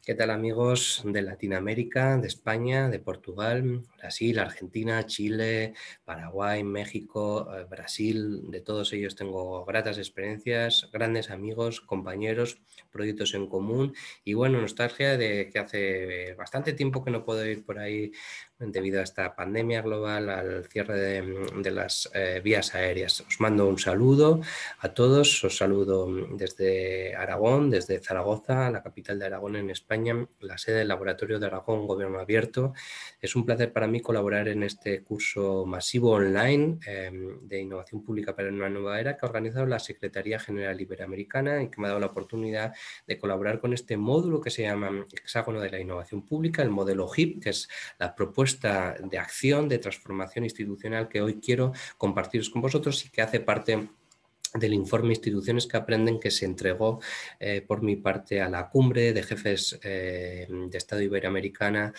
¿Qué tal amigos de Latinoamérica, de España, de Portugal, Brasil, Argentina, Chile, Paraguay, México, Brasil? De todos ellos tengo gratas experiencias, grandes amigos, compañeros, proyectos en común y bueno, nostalgia de que hace bastante tiempo que no puedo ir por ahí debido a esta pandemia global, al cierre de las vías aéreas. Os mando un saludo a todos, os saludo desde Aragón, desde Zaragoza, la capital de Aragón en España, la sede del Laboratorio de Aragón Gobierno Abierto. Es un placer para mí colaborar en este curso masivo online de Innovación Pública para una Nueva Era que ha organizado la Secretaría General Iberoamericana y que me ha dado la oportunidad de colaborar con este módulo que se llama Hexágono de la Innovación Pública, el modelo HIP, que es la propuesta de acción de transformación institucional que hoy quiero compartiros con vosotros y que hace parte del informe Instituciones que Aprenden que se entregó por mi parte a la cumbre de jefes de Estado Iberoamericana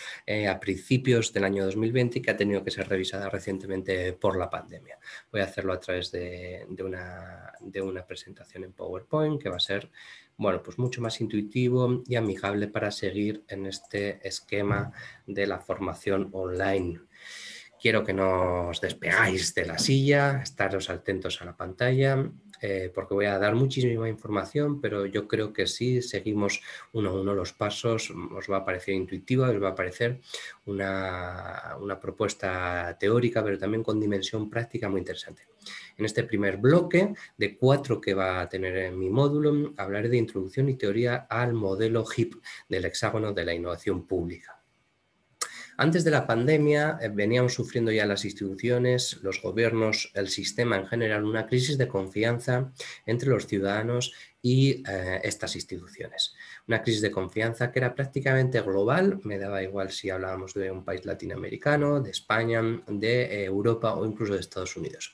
a principios del año 2020 y que ha tenido que ser revisada recientemente por la pandemia. Voy a hacerlo a través de una presentación en PowerPoint que va a ser bueno, pues mucho más intuitivo y amigable para seguir en este esquema de la formación online. Quiero que no os despegáis de la silla, estaros atentos a la pantalla, porque voy a dar muchísima información, pero yo creo que si seguimos uno a uno los pasos, os va a parecer intuitiva, os va a parecer una propuesta teórica, pero también con dimensión práctica muy interesante. En este primer bloque de 4 que va a tener en mi módulo, hablaré de introducción y teoría al modelo HIP del hexágono de la innovación pública. Antes de la pandemia veníamos sufriendo ya las instituciones, los gobiernos, el sistema en general, una crisis de confianza entre los ciudadanos y estas instituciones. Una crisis de confianza que era prácticamente global, me daba igual si hablábamos de un país latinoamericano, de España, de Europa o incluso de Estados Unidos.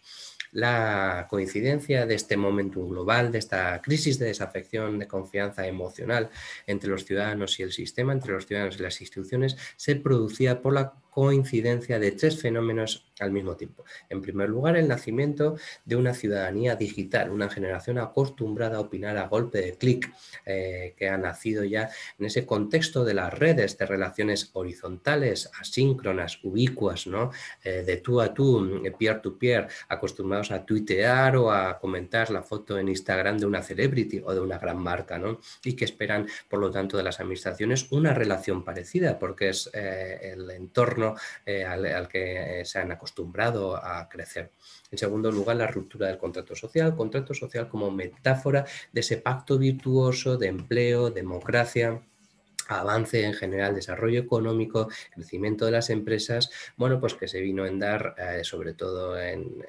La coincidencia de este momento global, de esta crisis de desafección, de confianza emocional entre los ciudadanos y el sistema, entre los ciudadanos y las instituciones, se producía por la coincidencia de 3 fenómenos al mismo tiempo. En primer lugar, el nacimiento de una ciudadanía digital, una generación acostumbrada a opinar a golpe de clic, que ha nacido ya en ese contexto de las redes, de relaciones horizontales, asíncronas, ubicuas, ¿no? De tú a tú, peer-to-peer, acostumbrados a tuitear o a comentar la foto en Instagram de una celebrity o de una gran marca, ¿no? Y que esperan, por lo tanto, de las administraciones una relación parecida, porque es el entorno al que se han acostumbrado a crecer. En segundo lugar, la ruptura del contrato social como metáfora de ese pacto virtuoso de empleo, democracia, avance en general, desarrollo económico, crecimiento de las empresas, bueno, pues que se vino en dar sobre todo en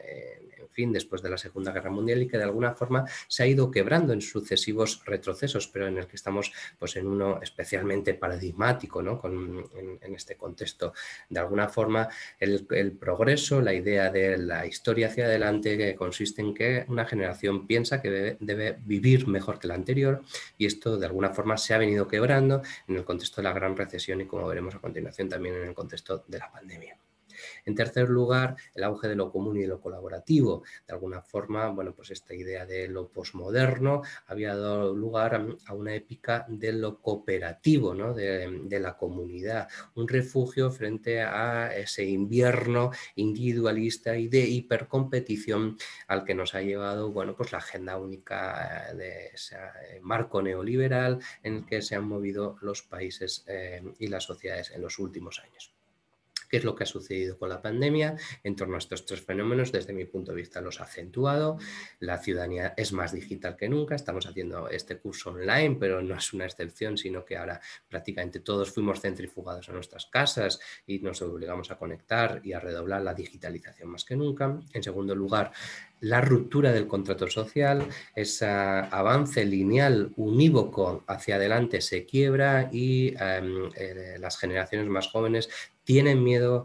fin, después de la Segunda Guerra Mundial y que de alguna forma se ha ido quebrando en sucesivos retrocesos, pero en el que estamos pues en uno especialmente paradigmático, ¿no? En este contexto. De alguna forma, el progreso, la idea de la historia hacia adelante que consiste en que una generación piensa que debe vivir mejor que la anterior y esto de alguna forma se ha venido quebrando en el contexto de la gran recesión y como veremos a continuación también en el contexto de la pandemia. En tercer lugar, el auge de lo común y de lo colaborativo. De alguna forma, bueno, pues esta idea de lo posmoderno había dado lugar a una épica de lo cooperativo, ¿no? de la comunidad, un refugio frente a ese invierno individualista y de hipercompetición al que nos ha llevado, bueno, pues la agenda única de ese marco neoliberal en el que se han movido los países y las sociedades en los últimos años. ¿Qué es lo que ha sucedido con la pandemia? En torno a estos 3 fenómenos, desde mi punto de vista, los ha acentuado. La ciudadanía es más digital que nunca. Estamos haciendo este curso online, pero no es una excepción, sino que ahora prácticamente todos fuimos centrifugados a nuestras casas y nos obligamos a conectar y a redoblar la digitalización más que nunca. En segundo lugar, la ruptura del contrato social, ese avance lineal unívoco hacia adelante se quiebra y las generaciones más jóvenes tienen miedo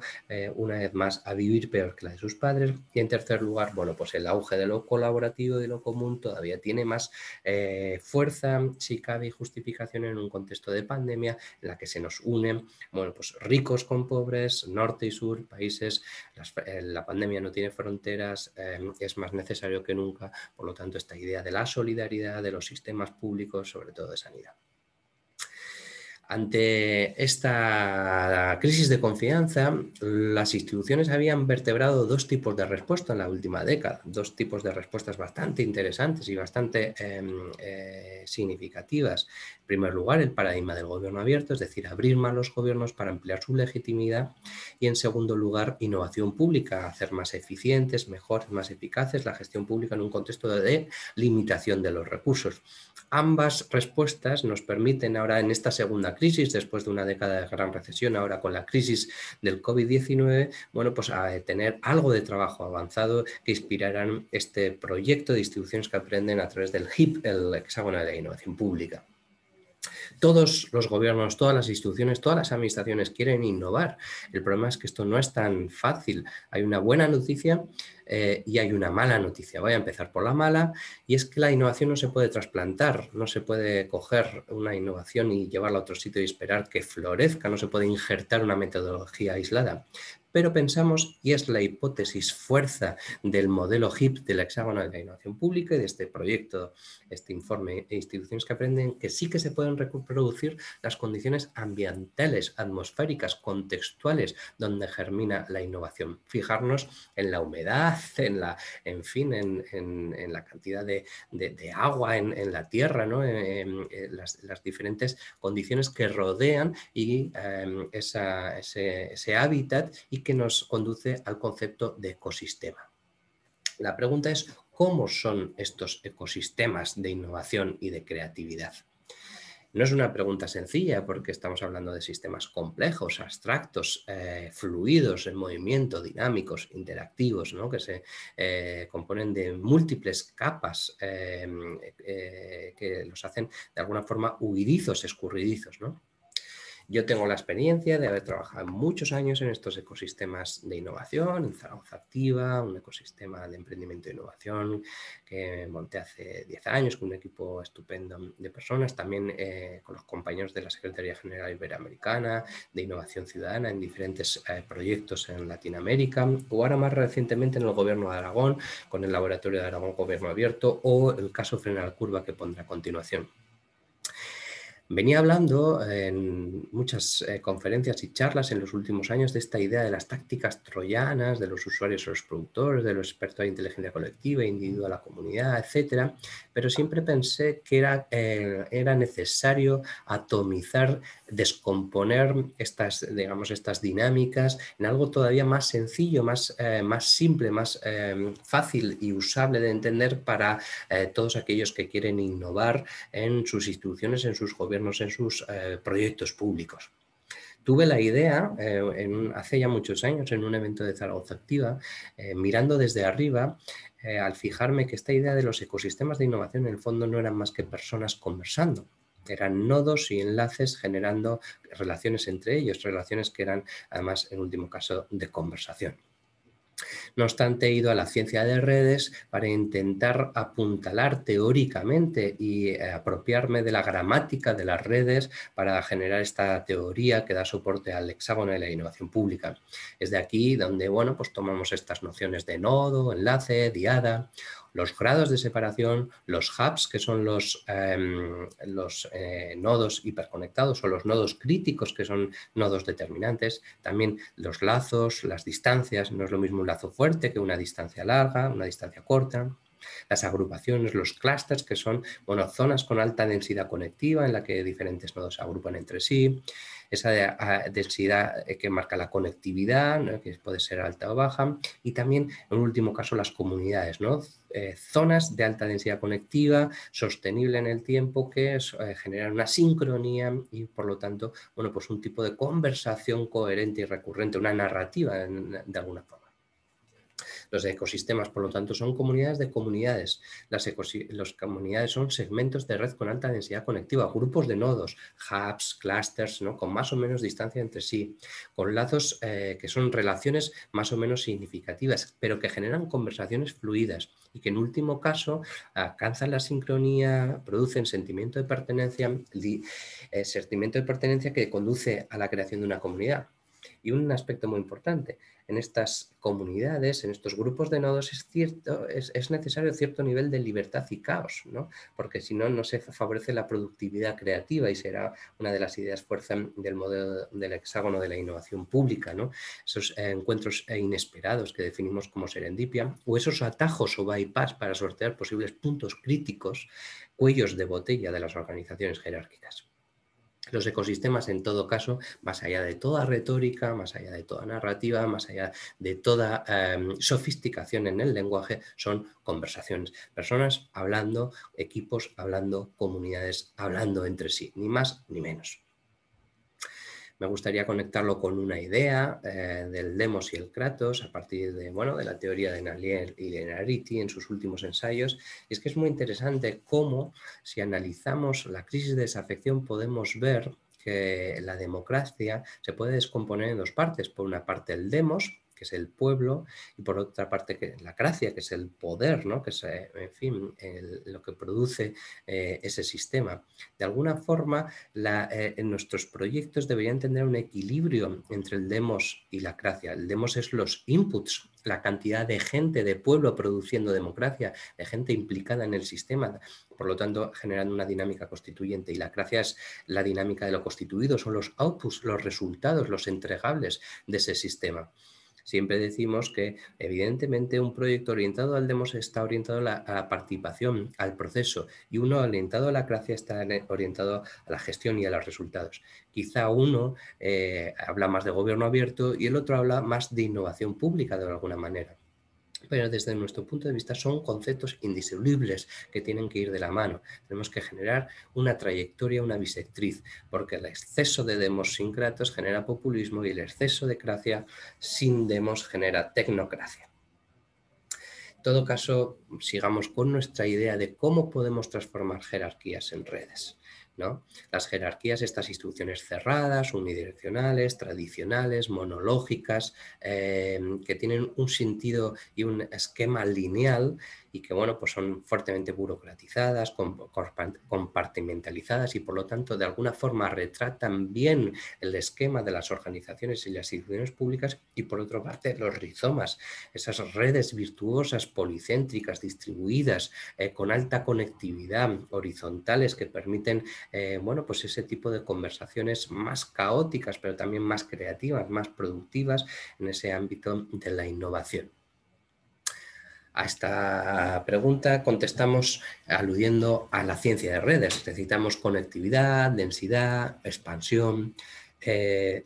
una vez más a vivir peor que la de sus padres y en tercer lugar, bueno, pues el auge de lo colaborativo y de lo común todavía tiene más fuerza, si cabe, y justificación en un contexto de pandemia en la que se nos unen, bueno, pues ricos con pobres, norte y sur, países, la pandemia no tiene fronteras, es más necesario que nunca, por lo tanto esta idea de la solidaridad de los sistemas públicos, sobre todo de sanidad. Ante esta crisis de confianza, las instituciones habían vertebrado dos tipos de respuesta en la última década, dos tipos de respuestas bastante interesantes y bastante significativas. En primer lugar, el paradigma del gobierno abierto, es decir, abrir más los gobiernos para ampliar su legitimidad, y en segundo lugar, innovación pública, hacer más eficientes, mejores, más eficaces la gestión pública en un contexto de limitación de los recursos. Ambas respuestas nos permiten ahora en esta segunda crisis, después de una década de gran recesión, ahora con la crisis del COVID-19, bueno, pues a tener algo de trabajo avanzado que inspirarán este proyecto de instituciones que aprenden a través del HIP, el hexágono de la innovación pública. Todos los gobiernos, todas las instituciones, todas las administraciones quieren innovar. El problema es que esto no es tan fácil. Hay una buena noticia y hay una mala noticia. Voy a empezar por la mala, y es que la innovación no se puede trasplantar, no se puede coger una innovación y llevarla a otro sitio y esperar que florezca, no se puede injertar una metodología aislada. Pero pensamos, y es la hipótesis fuerza del modelo HIP del hexágono de la innovación pública y de este proyecto, este informe e instituciones que aprenden, que sí que se pueden reproducir las condiciones ambientales, atmosféricas, contextuales, donde germina la innovación. Fijarnos en la humedad, en fin, en la cantidad de agua en la tierra, ¿no? Las diferentes condiciones que rodean y ese hábitat, y que nos conduce al concepto de ecosistema. La pregunta es, ¿cómo son estos ecosistemas de innovación y de creatividad? No es una pregunta sencilla porque estamos hablando de sistemas complejos, abstractos, fluidos, en movimiento, dinámicos, interactivos, ¿no? Que se componen de múltiples capas que los hacen de alguna forma huidizos, escurridizos, ¿no? Yo tengo la experiencia de haber trabajado muchos años en estos ecosistemas de innovación, en Zaragoza Activa, un ecosistema de emprendimiento e innovación que monté hace 10 años con un equipo estupendo de personas, también con los compañeros de la Secretaría General Iberoamericana de Innovación Ciudadana en diferentes proyectos en Latinoamérica, o ahora más recientemente en el Gobierno de Aragón, con el Laboratorio de Aragón Gobierno Abierto, o el caso Frena la Curva que pondré a continuación. Venía hablando en muchas conferencias y charlas en los últimos años de esta idea de las tácticas troyanas, de los usuarios o los productores, de los expertos de inteligencia colectiva, individual, la comunidad, etcétera, pero siempre pensé que era necesario atomizar, descomponer digamos, estas dinámicas en algo todavía más sencillo, más simple, más fácil y usable de entender para todos aquellos que quieren innovar en sus instituciones, en sus gobiernos, en sus proyectos públicos. Tuve la idea hace ya muchos años en un evento de Zaragoza Activa, mirando desde arriba, al fijarme que esta idea de los ecosistemas de innovación en el fondo no eran más que personas conversando. Eran nodos y enlaces generando relaciones entre ellos, relaciones que eran además en último caso de conversación. No obstante, he ido a la ciencia de redes para intentar apuntalar teóricamente y apropiarme de la gramática de las redes para generar esta teoría que da soporte al hexágono de la innovación pública. Es de aquí donde, bueno, pues tomamos estas nociones de nodo, enlace, diada, los grados de separación, los hubs, que son los nodos hiperconectados o los nodos críticos, que son nodos determinantes, también los lazos, las distancias, no es lo mismo un lazo fuerte que una distancia larga, una distancia corta. Las agrupaciones, los clústeres, que son zonas con alta densidad conectiva en la que diferentes nodos se agrupan entre sí. Esa densidad que marca la conectividad, ¿no? Que puede ser alta o baja. Y también, en último caso, las comunidades, ¿no? Zonas de alta densidad conectiva, sostenible en el tiempo, que generan una sincronía y, por lo tanto, bueno, pues un tipo de conversación coherente y recurrente, una narrativa de alguna forma. Los ecosistemas, por lo tanto, son comunidades de comunidades. Las comunidades son segmentos de red con alta densidad conectiva, grupos de nodos, hubs, clusters, ¿no? Con más o menos distancia entre sí, con lazos que son relaciones más o menos significativas, pero que generan conversaciones fluidas y que en último caso alcanzan la sincronía, producen sentimiento de pertenencia que conduce a la creación de una comunidad. Y un aspecto muy importante, en estas comunidades, en estos grupos de nodos, es necesario cierto nivel de libertad y caos, ¿no? Porque si no, no se favorece la productividad creativa y será una de las ideas fuerza del modelo del hexágono de la innovación pública, ¿no? Esos encuentros inesperados que definimos como serendipia, o esos atajos o bypass para sortear posibles puntos críticos, cuellos de botella de las organizaciones jerárquicas. Los ecosistemas, en todo caso, más allá de toda retórica, más allá de toda narrativa, más allá de toda sofisticación en el lenguaje, son conversaciones. Personas hablando, equipos hablando, comunidades hablando entre sí, ni más ni menos. Me gustaría conectarlo con una idea del demos y el kratos a partir de, bueno, de la teoría de Nalier y Lenariti en sus últimos ensayos. Y es que es muy interesante cómo, si analizamos la crisis de desafección, podemos ver que la democracia se puede descomponer en dos partes. Por una parte el demos, que es el pueblo, y por otra parte que la cracia, que es el poder, ¿no? Que es, en fin, lo que produce ese sistema. De alguna forma, en nuestros proyectos deberían tener un equilibrio entre el demos y la cracia. El demos es los inputs, la cantidad de gente, de pueblo produciendo democracia, de gente implicada en el sistema, por lo tanto generando una dinámica constituyente, y la cracia es la dinámica de lo constituido, son los outputs, los resultados, los entregables de ese sistema. Siempre decimos que, evidentemente, un proyecto orientado al demos está orientado a la participación, al proceso, y uno orientado a la cracia está orientado a la gestión y a los resultados. Quizá uno habla más de gobierno abierto y el otro habla más de innovación pública de alguna manera. Pero desde nuestro punto de vista son conceptos indisolubles que tienen que ir de la mano. Tenemos que generar una trayectoria, una bisectriz, porque el exceso de demos sin kratos genera populismo y el exceso de cracia sin demos genera tecnocracia. En todo caso, sigamos con nuestra idea de cómo podemos transformar jerarquías en redes, ¿no? Las jerarquías, estas instrucciones cerradas, unidireccionales, tradicionales, monológicas, que tienen un sentido y un esquema lineal y que, bueno, pues son fuertemente burocratizadas, compartimentalizadas y, por lo tanto, de alguna forma retratan bien el esquema de las organizaciones y las instituciones públicas, y, por otra parte, los rizomas, esas redes virtuosas, policéntricas, distribuidas, con alta conectividad, horizontales, que permiten bueno, pues ese tipo de conversaciones más caóticas, pero también más creativas, más productivas en ese ámbito de la innovación. A esta pregunta contestamos aludiendo a la ciencia de redes. Necesitamos conectividad, densidad, expansión,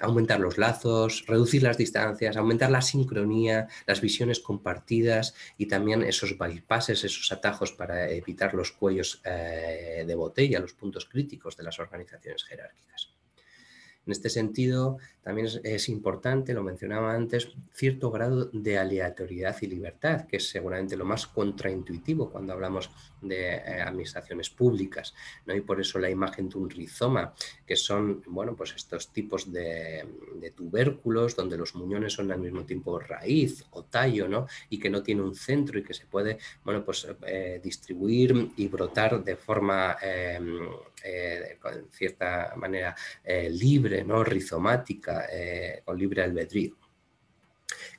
aumentar los lazos, reducir las distancias, aumentar la sincronía, las visiones compartidas y también esos bypasses, esos atajos para evitar los cuellos de botella, los puntos críticos de las organizaciones jerárquicas. En este sentido, también es importante, lo mencionaba antes, cierto grado de aleatoriedad y libertad, que es seguramente lo más contraintuitivo cuando hablamos de administraciones públicas, ¿no? Y por eso la imagen de un rizoma, que son, bueno, pues estos tipos de tubérculos donde los muñones son al mismo tiempo raíz o tallo, ¿no? Y que no tiene un centro y que se puede, bueno, pues distribuir y brotar de forma, con cierta manera, libre, ¿no? Rizomática, con libre albedrío.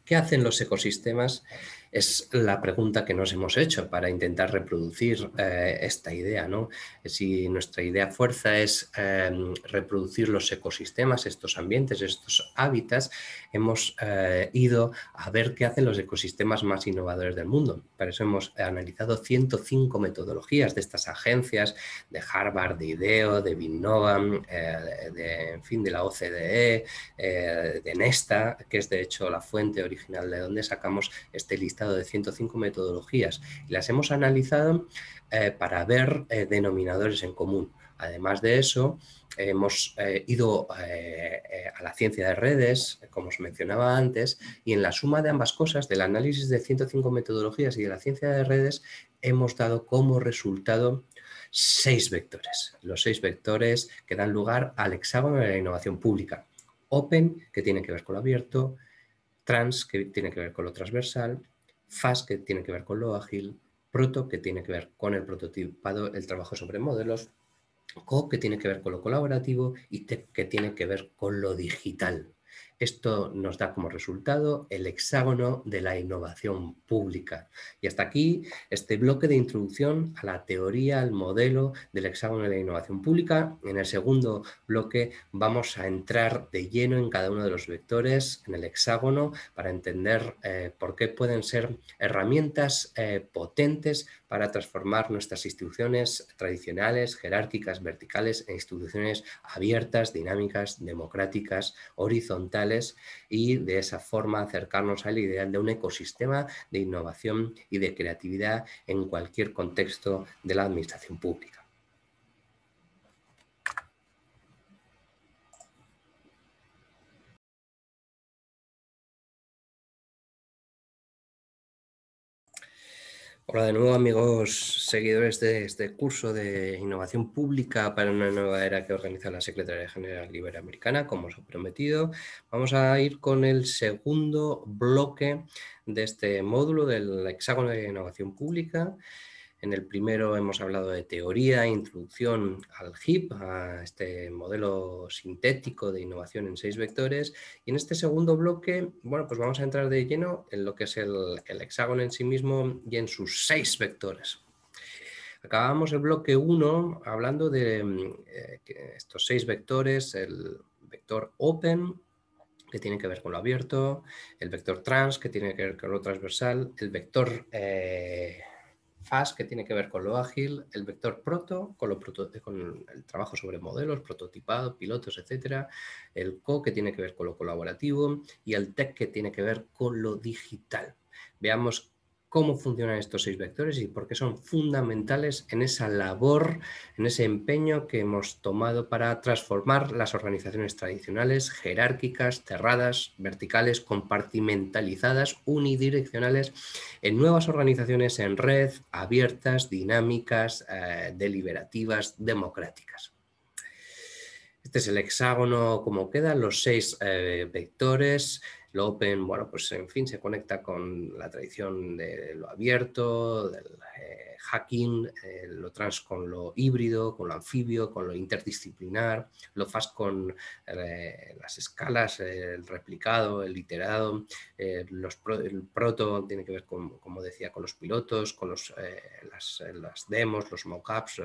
¿Qué hacen los ecosistemas? Es la pregunta que nos hemos hecho para intentar reproducir esta idea, ¿no? Si nuestra idea fuerza es reproducir los ecosistemas, estos ambientes, estos hábitats, hemos ido a ver qué hacen los ecosistemas más innovadores del mundo. Para eso hemos analizado 105 metodologías de estas agencias, de Harvard, de IDEO, de Vinnova, en fin, de la OCDE, de Nesta, que es de hecho la fuente original de donde sacamos este listado de 105 metodologías, y las hemos analizado para ver denominadores en común. Además de eso, hemos ido a la ciencia de redes, como os mencionaba antes, y en la suma de ambas cosas, del análisis de 105 metodologías y de la ciencia de redes, hemos dado como resultado 6 vectores. Los 6 vectores que dan lugar al hexágono de la innovación pública. Open, que tiene que ver con lo abierto; Trans, que tiene que ver con lo transversal; Fast, que tiene que ver con lo ágil; Proto, que tiene que ver con el prototipado, el trabajo sobre modelos; Co, que tiene que ver con lo colaborativo; y Tech, que tiene que ver con lo digital. Esto nos da como resultado el hexágono de la innovación pública. Y hasta aquí este bloque de introducción a la teoría, al modelo del hexágono de la innovación pública. En el segundo bloque vamos a entrar de lleno en cada uno de los vectores en el hexágono para entender por qué pueden ser herramientas potentes para transformar nuestras instituciones tradicionales, jerárquicas, verticales, en instituciones abiertas, dinámicas, democráticas, horizontales, y de esa forma acercarnos al ideal de un ecosistema de innovación y de creatividad en cualquier contexto de la administración pública. Hola de nuevo, amigos seguidores de este curso de innovación pública para una nueva era que organiza la Secretaría General Iberoamericana, como os he prometido. Vamos a ir con el segundo bloque de este módulo del hexágono de innovación pública. En el primero hemos hablado de teoría, introducción al HIP, a este modelo sintético de innovación en 6 vectores. Y en este segundo bloque, bueno, pues vamos a entrar de lleno en lo que es el hexágono en sí mismo y en sus 6 vectores. Acabamos el bloque 1 hablando de estos 6 vectores, el vector open, que tiene que ver con lo abierto, el vector trans, que tiene que ver con lo transversal, el vector fast, que tiene que ver con lo ágil, el vector proto, con el trabajo sobre modelos, prototipado, pilotos, etcétera, el co, que tiene que ver con lo colaborativo, y el tech, que tiene que ver con lo digital. Veamos cómo funcionan estos 6 vectores y por qué son fundamentales en esa labor, en ese empeño que hemos tomado para transformar las organizaciones tradicionales, jerárquicas, cerradas, verticales, compartimentalizadas, unidireccionales, en nuevas organizaciones en red, abiertas, dinámicas, deliberativas, democráticas. Este es el hexágono como quedan, los 6 vectores. Lo open, bueno, pues en fin, se conecta con la tradición de lo abierto, del hacking, lo trans con lo híbrido, con lo anfibio, con lo interdisciplinar, lo fast con las escalas, el replicado, el iterado, el proto tiene que ver con, como decía, con los pilotos, con las demos, los mockups,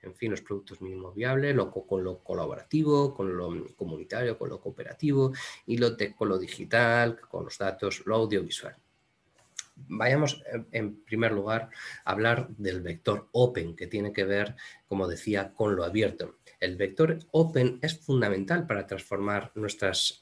en fin, los productos mínimos viables, con lo colaborativo, con lo comunitario, con lo cooperativo, y con lo digital, con los datos, lo audiovisual. Vayamos en primer lugar a hablar del vector open, que tiene que ver, como decía, con lo abierto. El vector open es fundamental para transformar nuestras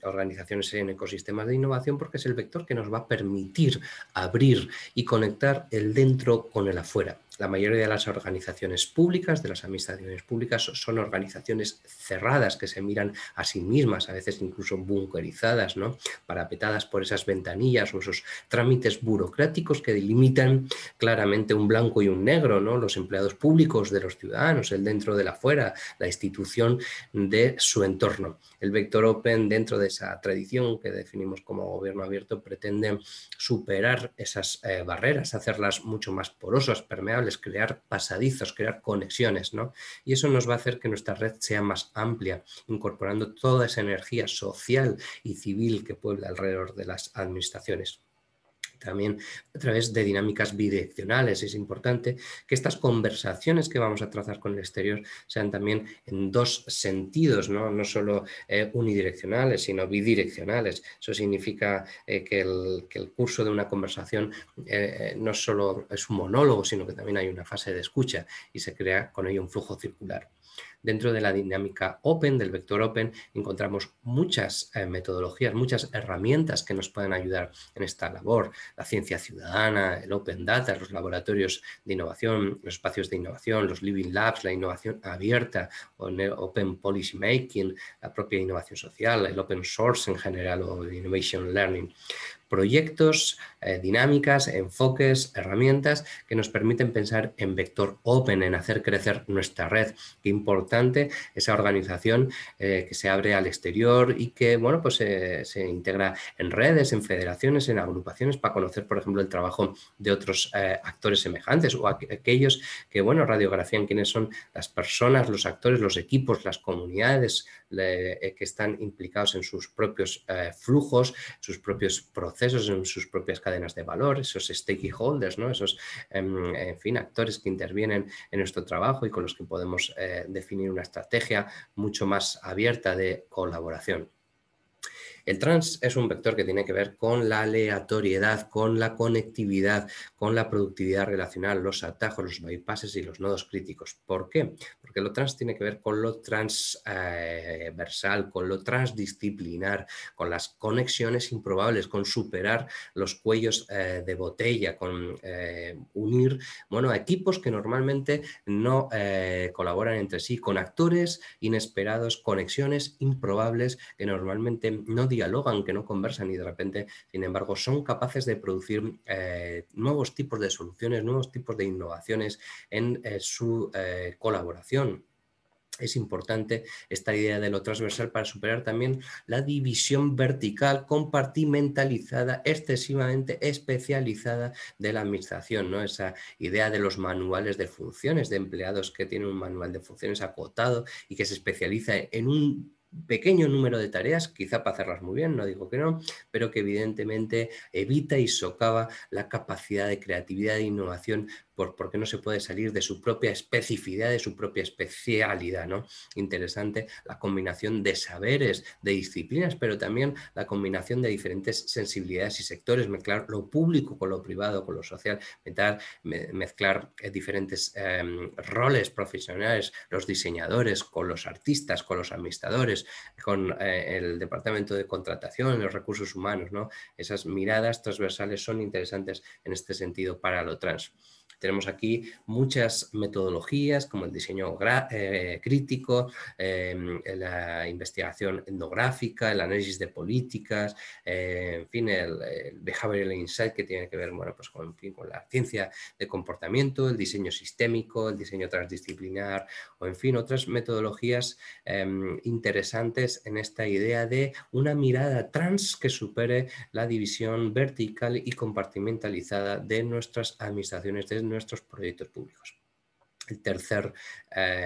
organizaciones en ecosistemas de innovación porque es el vector que nos va a permitir abrir y conectar el dentro con el afuera. La mayoría de las organizaciones públicas, de las administraciones públicas, son organizaciones cerradas que se miran a sí mismas, a veces incluso bunkerizadas, ¿no? Parapetadas por esas ventanillas o esos trámites burocráticos que delimitan claramente un blanco y un negro, ¿no? Los empleados públicos de los ciudadanos, el dentro del afuera, la institución de su entorno. El vector open, dentro de esa tradición que definimos como gobierno abierto, pretende superar esas barreras, hacerlas mucho más porosas, permeables, crear pasadizos, crear conexiones, ¿no? Y eso nos va a hacer que nuestra red sea más amplia, incorporando toda esa energía social y civil que puebla alrededor de las administraciones. También a través de dinámicas bidireccionales. Es importante que estas conversaciones que vamos a trazar con el exterior sean también en 2 sentidos, no solo unidireccionales, sino bidireccionales. Eso significa que el curso de una conversación no solo es un monólogo, sino que también hay una fase de escucha y se crea con ello un flujo circular. Dentro de la dinámica open, del vector open, encontramos muchas metodologías, muchas herramientas que nos pueden ayudar en esta labor. La ciencia ciudadana, el open data, los laboratorios de innovación, los espacios de innovación, los living labs, la innovación abierta, o el open policy making, la propia innovación social, el open source en general o el innovation learning. Proyectos, dinámicas, enfoques, herramientas que nos permiten pensar en vector open, en hacer crecer nuestra red. Qué importante esa organización que se abre al exterior y que, bueno, pues se integra en redes, en federaciones, en agrupaciones para conocer, por ejemplo, el trabajo de otros actores semejantes o aquellos que, bueno, radiografían quiénes son las personas, los actores, los equipos, las comunidades, que están implicados en sus propios flujos, sus propios procesos, en sus propias cadenas de valor, esos stakeholders, ¿no? Esos, en fin, actores que intervienen en nuestro trabajo y con los que podemos definir una estrategia mucho más abierta de colaboración. El trans es un vector que tiene que ver con la aleatoriedad, con la conectividad, con la productividad relacional, los atajos, los bypasses y los nodos críticos. ¿Por qué? Porque lo trans tiene que ver con lo transversal, con lo transdisciplinar, con las conexiones improbables, con superar los cuellos de botella, con unir, bueno, a equipos que normalmente no colaboran entre sí, con actores inesperados, conexiones improbables que normalmente no dialogan, que no conversan y de repente, sin embargo, son capaces de producir nuevos tipos de soluciones, nuevos tipos de innovaciones en su colaboración. Es importante esta idea de lo transversal para superar también la división vertical, compartimentalizada, excesivamente especializada de la administración, ¿no? Esa idea de los manuales de funciones, de empleados que tienen un manual de funciones acotado y que se especializa en un pequeño número de tareas, quizá para hacerlas muy bien, no digo que no, pero que evidentemente evita y socava la capacidad de creatividad e innovación porque no se puede salir de su propia especificidad, de su propia especialidad, ¿no? Interesante la combinación de saberes, de disciplinas, pero también la combinación de diferentes sensibilidades y sectores, mezclar lo público con lo privado, con lo social, mezclar diferentes roles profesionales, los diseñadores con los artistas, con los administradores, con el departamento de contratación, los recursos humanos, ¿no? Esas miradas transversales son interesantes en este sentido para lo trans. Tenemos aquí muchas metodologías como el diseño crítico, la investigación etnográfica, el análisis de políticas, en fin, el behavioral insight que tiene que ver, bueno, pues con, en fin, con la ciencia de comportamiento, el diseño sistémico, el diseño transdisciplinar o, en fin, otras metodologías interesantes en esta idea de una mirada trans que supere la división vertical y compartimentalizada de nuestras administraciones, de nuestros proyectos públicos. El tercer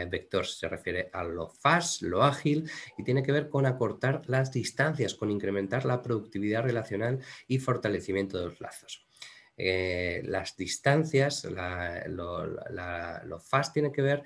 vector se refiere a lo fast, lo ágil, y tiene que ver con acortar las distancias, con incrementar la productividad relacional y fortalecimiento de los lazos. Las distancias, lo fast tiene que ver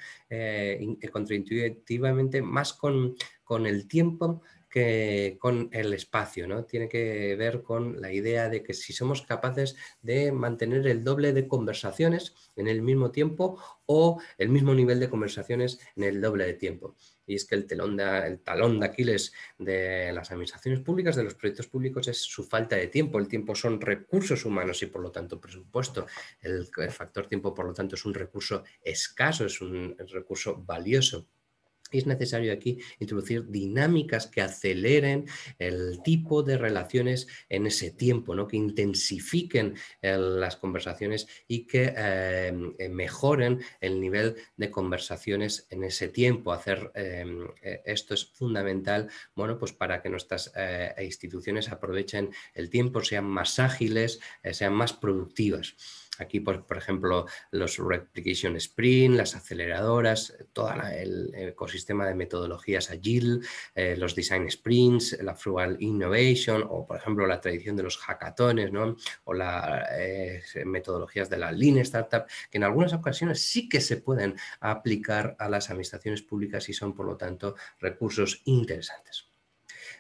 contraintuitivamente más con el tiempo que con el espacio, ¿no? Tiene que ver con la idea de que si somos capaces de mantener el doble de conversaciones en el mismo tiempo o el mismo nivel de conversaciones en el doble de tiempo. Y es que el talón de Aquiles de las administraciones públicas, de los proyectos públicos, es su falta de tiempo. El tiempo son recursos humanos y, por lo tanto, presupuesto. El factor tiempo, por lo tanto, es un recurso escaso, es un recurso valioso. Es necesario aquí introducir dinámicas que aceleren el tipo de relaciones en ese tiempo, ¿no? Que intensifiquen las conversaciones y que mejoren el nivel de conversaciones en ese tiempo. Hacer esto es fundamental, bueno, pues para que nuestras instituciones aprovechen el tiempo, sean más ágiles, sean más productivas. Aquí, pues, por ejemplo, los Replication Sprint, las aceleradoras, todo el ecosistema de metodologías Agile, los Design Sprints, la Frugal Innovation o, por ejemplo, la tradición de los hackatones, ¿no? O las metodologías de la Lean Startup, que en algunas ocasiones sí que se pueden aplicar a las administraciones públicas y son, por lo tanto, recursos interesantes.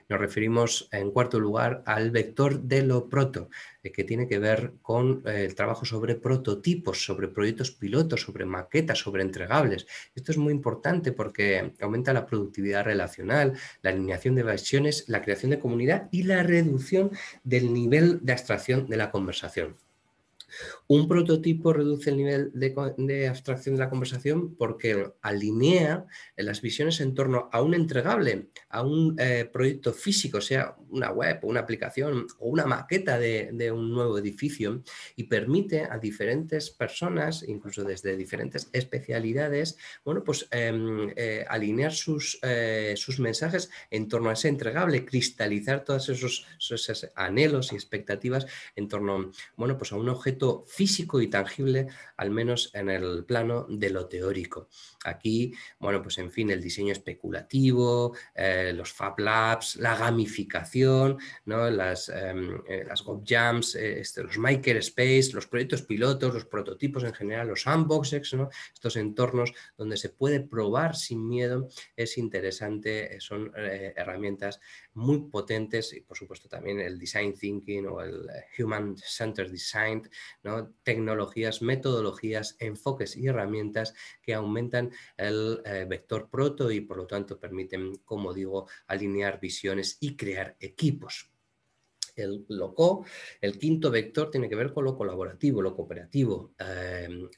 Nos referimos, en cuarto lugar, al vector de lo proto, que tiene que ver con el trabajo sobre prototipos, sobre proyectos pilotos, sobre maquetas, sobre entregables. Esto es muy importante porque aumenta la productividad relacional, la alineación de versiones, la creación de comunidad y la reducción del nivel de abstracción de la conversación. Un prototipo reduce el nivel de abstracción de la conversación porque alinea las visiones en torno a un entregable, a un proyecto físico, sea una web, una aplicación o una maqueta de un nuevo edificio y permite a diferentes personas, incluso desde diferentes especialidades, bueno, pues alinear sus mensajes en torno a ese entregable, cristalizar todos esos anhelos y expectativas en torno, bueno, pues a un objeto físico y tangible, al menos en el plano de lo teórico. Aquí, bueno, pues en fin, el diseño especulativo, los Fab Labs, la gamificación, ¿no? Las GovJams, los Makerspace, los proyectos pilotos, los prototipos en general, los sandboxes, ¿no? Estos entornos donde se puede probar sin miedo, es interesante, son herramientas muy potentes y por supuesto también el Design Thinking o el Human Centered Design, ¿no? Tecnologías, metodologías, enfoques y herramientas que aumentan el vector proto y por lo tanto permiten, como digo, alinear visiones y crear equipos. El quinto vector tiene que ver con lo colaborativo, lo cooperativo,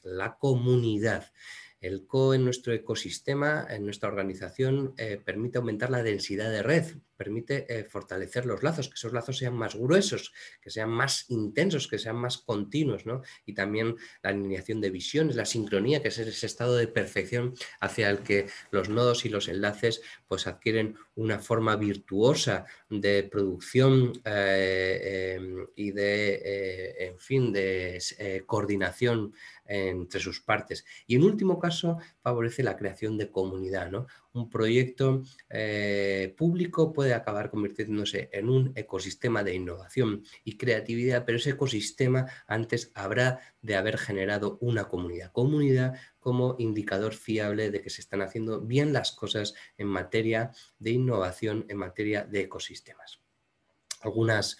la comunidad. El en nuestro ecosistema, en nuestra organización, permite aumentar la densidad de red, permite fortalecer los lazos, que esos lazos sean más gruesos, que sean más intensos, que sean más continuos, ¿no? Y también la alineación de visiones, la sincronía, que es ese estado de perfección hacia el que los nodos y los enlaces pues adquieren una forma virtuosa de producción y de, en fin, de coordinación entre sus partes. Y en último caso, favorece la creación de comunidad, ¿no? Un proyecto público puede acabar convirtiéndose en un ecosistema de innovación y creatividad, pero ese ecosistema antes habrá de haber generado una comunidad. Comunidad como indicador fiable de que se están haciendo bien las cosas en materia de innovación, en materia de ecosistemas. Algunas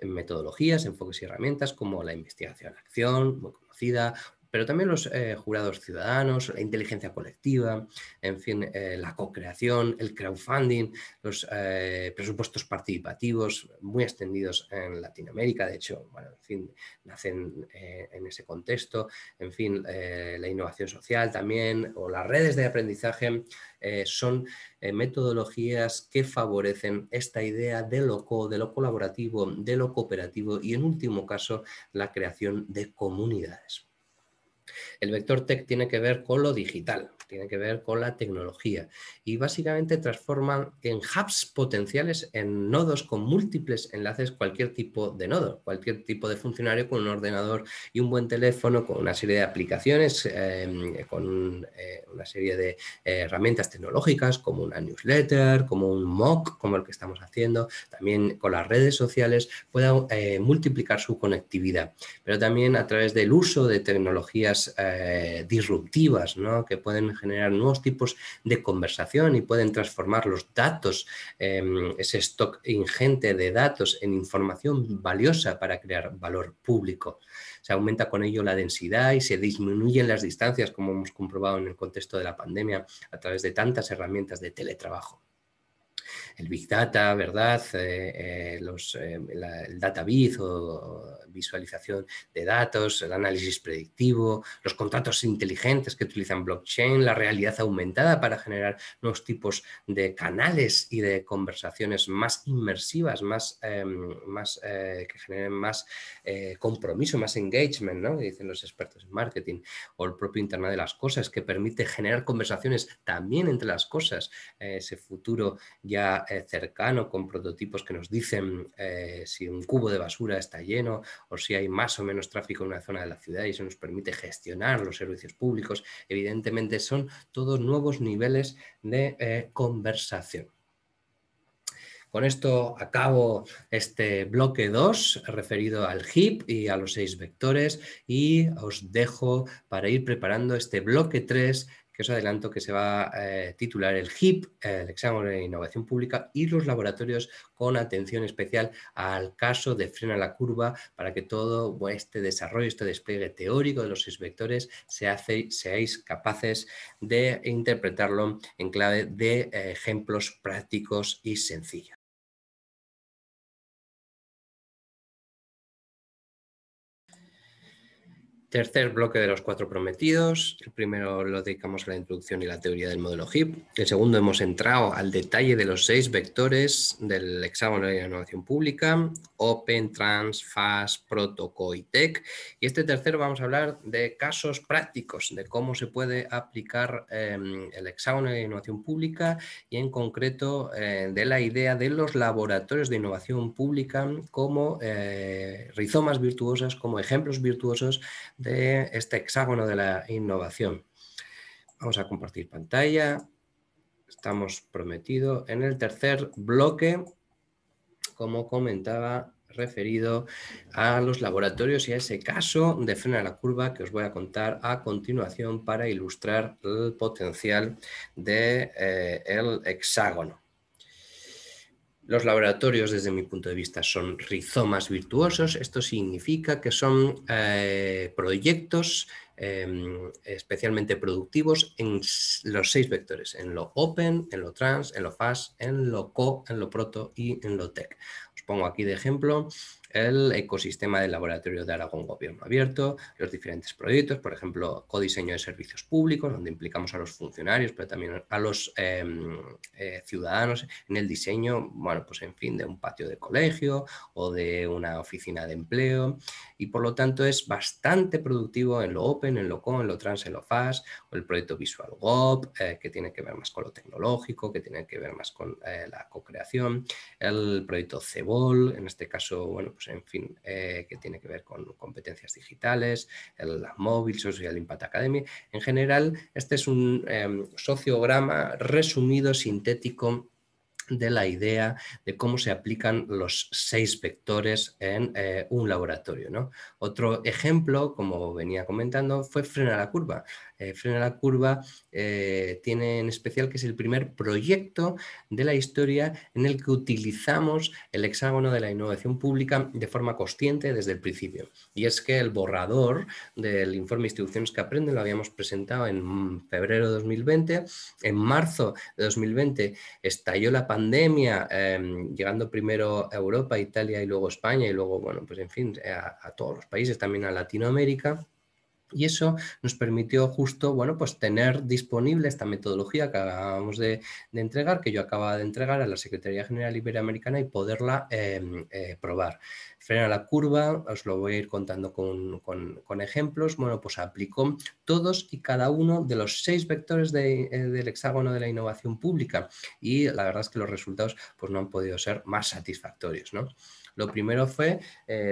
metodologías, enfoques y herramientas como la investigación-acción, muy conocida, pero también los jurados ciudadanos, la inteligencia colectiva, en fin, la co-creación, el crowdfunding, los presupuestos participativos muy extendidos en Latinoamérica, de hecho, bueno, en fin, nacen en ese contexto, en fin, la innovación social también, o las redes de aprendizaje son metodologías que favorecen esta idea de lo colaborativo, de lo cooperativo y en último caso la creación de comunidades. El vector tech tiene que ver con lo digital, tiene que ver con la tecnología y básicamente transforman en hubs potenciales, en nodos con múltiples enlaces, cualquier tipo de nodo, cualquier tipo de funcionario con un ordenador y un buen teléfono, con una serie de aplicaciones, con una serie de herramientas tecnológicas como una newsletter, como un mock, como el que estamos haciendo, también con las redes sociales, pueda multiplicar su conectividad, pero también a través del uso de tecnologías disruptivas, ¿no? Que pueden generar nuevos tipos de conversación y pueden transformar los datos, ese stock ingente de datos, en información valiosa para crear valor público. Se aumenta con ello la densidad y se disminuyen las distancias, como hemos comprobado en el contexto de la pandemia, a través de tantas herramientas de teletrabajo. El Big Data, ¿verdad? El Data Viz o visualización de datos, el análisis predictivo, los contratos inteligentes que utilizan blockchain, la realidad aumentada para generar nuevos tipos de canales y de conversaciones más inmersivas, que generen más compromiso, más engagement, ¿no? Que dicen los expertos en marketing, o el propio Internet de las Cosas, que permite generar conversaciones también entre las cosas, ese futuro ya cercano con prototipos que nos dicen si un cubo de basura está lleno o si hay más o menos tráfico en una zona de la ciudad, y eso nos permite gestionar los servicios públicos. Evidentemente son todos nuevos niveles de conversación. Con esto acabo este bloque 2 referido al HIP y a los 6 vectores y os dejo para ir preparando este bloque 3 que os adelanto que se va a titular el HIP, el examen de innovación pública y los laboratorios, con atención especial al caso de Frena la Curva, para que todo este desarrollo, este despliegue teórico de los 6 vectores seáis capaces de interpretarlo en clave de ejemplos prácticos y sencillos. Tercer bloque de los 4 prometidos. El primero lo dedicamos a la introducción y la teoría del modelo HIP. El segundo hemos entrado al detalle de los 6 vectores del hexágono de la innovación pública: Open, Trans, FAST, Proto, Co y Tech. Y este tercero vamos a hablar de casos prácticos, de cómo se puede aplicar el hexágono de la innovación pública y en concreto de la idea de los laboratorios de innovación pública como rizomas virtuosas, como ejemplos virtuosos de este hexágono de la innovación. Vamos a compartir pantalla. Estamos prometidos en el tercer bloque, como comentaba, referido a los laboratorios y a ese caso de freno a la curva que os voy a contar a continuación para ilustrar el potencial del hexágono. Los laboratorios, desde mi punto de vista, son rizomas virtuosos. Esto significa que son proyectos especialmente productivos en los 6 vectores: en lo Open, en lo Trans, en lo FAST, en lo Co, en lo Proto y en lo Tech. Os pongo aquí de ejemplo el ecosistema del Laboratorio de Aragón Gobierno Abierto, los diferentes proyectos, por ejemplo, codiseño de servicios públicos, donde implicamos a los funcionarios, pero también a los ciudadanos en el diseño, bueno, pues en fin, de un patio de colegio o de una oficina de empleo, y por lo tanto es bastante productivo en lo Open, en lo Co, en lo Trans, en lo FAST, o el proyecto Visual GOP, que tiene que ver más con lo tecnológico, que tiene que ver más con la co-creación, el proyecto CEBOL, en este caso, bueno, pues en fin, que tiene que ver con competencias digitales, el Móvil Social Impact Academy. En general, este es un sociograma resumido, sintético, de la idea de cómo se aplican los 6 vectores en un laboratorio, ¿no? Otro ejemplo, como venía comentando, fue Frena la Curva. Frena la Curva tiene en especial que es el primer proyecto de la historia en el que utilizamos el hexágono de la innovación pública de forma consciente desde el principio. Y es que el borrador del informe de Instituciones que Aprenden lo habíamos presentado en febrero de 2020. En marzo de 2020 estalló la pandemia, llegando primero a Europa, Italia y luego España, y luego, bueno, pues en fin, a todos los países, también a Latinoamérica. Y eso nos permitió justo, bueno, pues tener disponible esta metodología que acabamos de entregar, que yo acababa de entregar a la Secretaría General Iberoamericana, y poderla probar. Frena la curva, os lo voy a ir contando con ejemplos. Bueno, pues aplicó todos y cada uno de los 6 vectores del hexágono de la innovación pública, y la verdad es que los resultados pues no han podido ser más satisfactorios, ¿no? Lo primero fue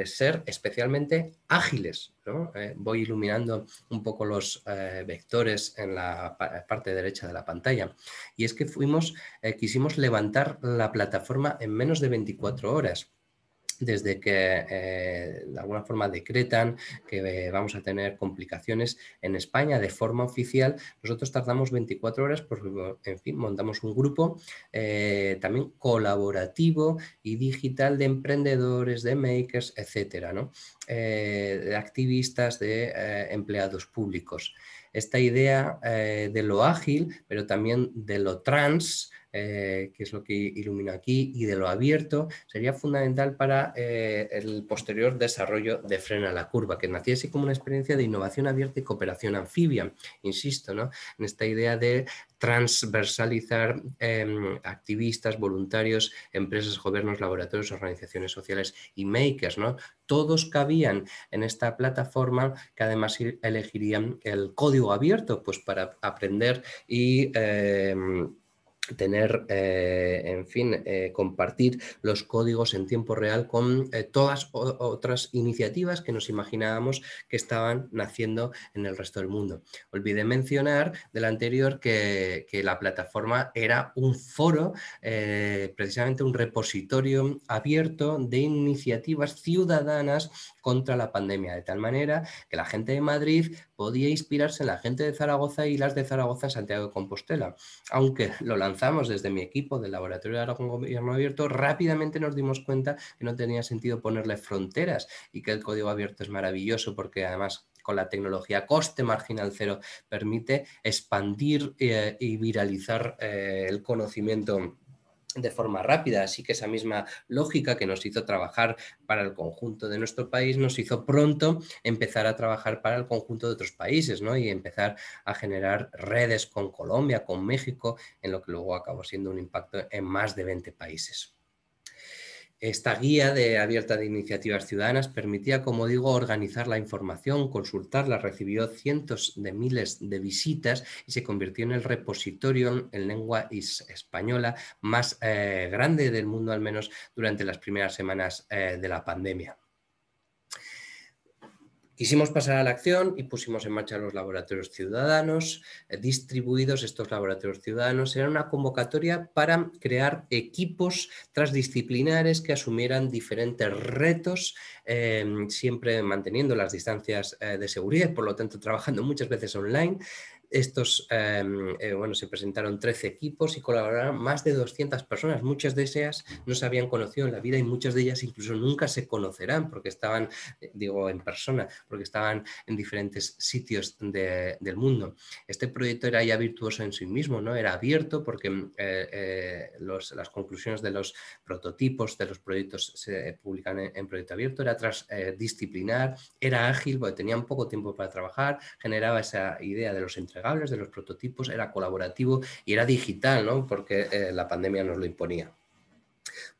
ser especialmente ágiles, ¿no? Voy iluminando un poco los vectores en la parte derecha de la pantalla. Y es que quisimos levantar la plataforma en menos de 24 horas. Desde que de alguna forma decretan que vamos a tener complicaciones en España de forma oficial, nosotros tardamos 24 horas, porque, en fin, montamos un grupo también colaborativo y digital de emprendedores, de makers, etcétera, ¿no? De activistas, de empleados públicos. Esta idea de lo ágil, pero también de lo trans, que es lo que ilumino aquí, y de lo abierto, sería fundamental para el posterior desarrollo de Frena la Curva, que nacía así como una experiencia de innovación abierta y cooperación anfibia, insisto, ¿no? En esta idea de transversalizar activistas, voluntarios, empresas, gobiernos, laboratorios, organizaciones sociales y makers, ¿no? Todos cabían en esta plataforma, que además elegirían el código abierto, pues para aprender y tener, en fin, compartir los códigos en tiempo real con todas otras iniciativas que nos imaginábamos que estaban naciendo en el resto del mundo. Olvidé mencionar del anterior que la plataforma era un foro, precisamente un repositorio abierto de iniciativas ciudadanas contra la pandemia, de tal manera que la gente de Madrid podía inspirarse en la gente de Zaragoza y las de Zaragoza en Santiago de Compostela. Aunque lo lanzamos desde mi equipo del Laboratorio de Aragón Gobierno Abierto, rápidamente nos dimos cuenta que no tenía sentido ponerle fronteras, y que el código abierto es maravilloso porque además con la tecnología coste marginal cero permite expandir y viralizar el conocimiento de forma rápida, así que esa misma lógica que nos hizo trabajar para el conjunto de nuestro país nos hizo pronto empezar a trabajar para el conjunto de otros países, ¿no? Y empezar a generar redes con Colombia, con México, en lo que luego acabó siendo un impacto en más de 20 países. Esta guía abierta de iniciativas ciudadanas permitía, como digo, organizar la información, consultarla, recibió cientos de miles de visitas y se convirtió en el repositorio en lengua española más grande del mundo, al menos durante las primeras semanas de la pandemia. Quisimos pasar a la acción y pusimos en marcha los laboratorios ciudadanos distribuidos. Estos laboratorios ciudadanos eran una convocatoria para crear equipos transdisciplinares que asumieran diferentes retos, siempre manteniendo las distancias de seguridad, por lo tanto trabajando muchas veces online. Estos, se presentaron 13 equipos y colaboraron más de 200 personas. Muchas de ellas no se habían conocido en la vida y muchas de ellas incluso nunca se conocerán porque estaban, digo, en persona, porque estaban en diferentes sitios del mundo. Este proyecto era ya virtuoso en sí mismo, ¿no? Era abierto porque las conclusiones de los prototipos de los proyectos se publican en proyecto abierto, era transdisciplinar, era ágil porque tenían poco tiempo para trabajar, generaba esa idea de los entregables, de los prototipos, era colaborativo y era digital, ¿no? Porque la pandemia nos lo imponía.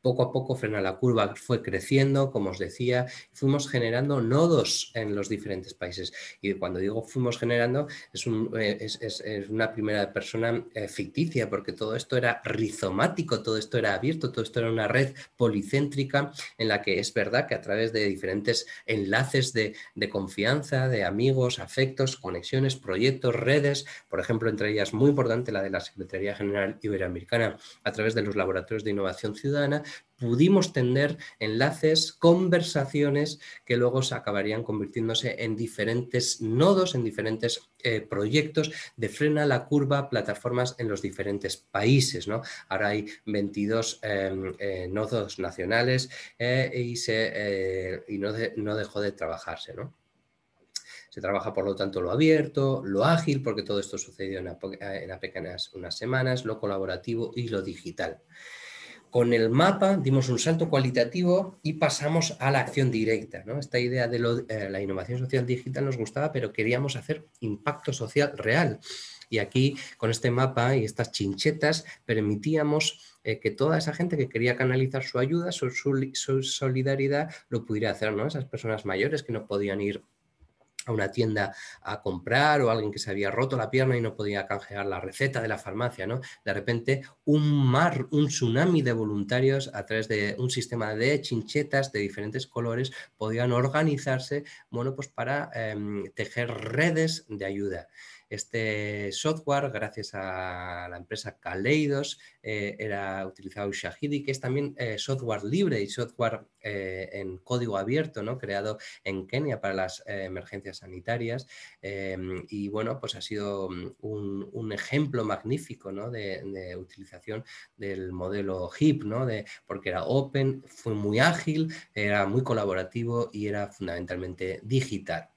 Poco a poco Frena la Curva fue creciendo, como os decía, fuimos generando nodos en los diferentes países. Y cuando digo fuimos generando, es una primera persona ficticia, porque todo esto era rizomático, todo esto era abierto, todo esto era una red policéntrica en la que es verdad que a través de diferentes enlaces de confianza, de amigos, afectos, conexiones, proyectos, redes, por ejemplo, entre ellas muy importante la de la Secretaría General Iberoamericana, a través de los laboratorios de innovación ciudadana, pudimos tender enlaces, conversaciones que luego se acabarían convirtiéndose en diferentes nodos, en diferentes proyectos de Frena la Curva, plataformas en los diferentes países, ¿no? Ahora hay 22 nodos nacionales y no dejó de trabajarse, ¿no? Se trabaja, por lo tanto, lo abierto, lo ágil, porque todo esto sucedió en apenas unas semanas, lo colaborativo y lo digital. Con el mapa dimos un salto cualitativo y pasamos a la acción directa, ¿no? Esta idea de la innovación social digital nos gustaba, pero queríamos hacer impacto social real. Y aquí, con este mapa y estas chinchetas, permitíamos que toda esa gente que quería canalizar su ayuda, su solidaridad, lo pudiera hacer, ¿no? Esas personas mayores que no podían ir a una tienda a comprar, o alguien que se había roto la pierna y no podía canjear la receta de la farmacia, ¿no? De repente un tsunami de voluntarios a través de un sistema de chinchetas de diferentes colores podían organizarse, bueno, pues para tejer redes de ayuda. Este software, gracias a la empresa Kaleidos, era utilizado Ushahidi, que es también software libre y software en código abierto, ¿no? Creado en Kenia para las emergencias sanitarias, y bueno, pues ha sido un ejemplo magnífico, ¿no? de utilización del modelo HIP, ¿no? Porque era open, fue muy ágil, era muy colaborativo y era fundamentalmente digital.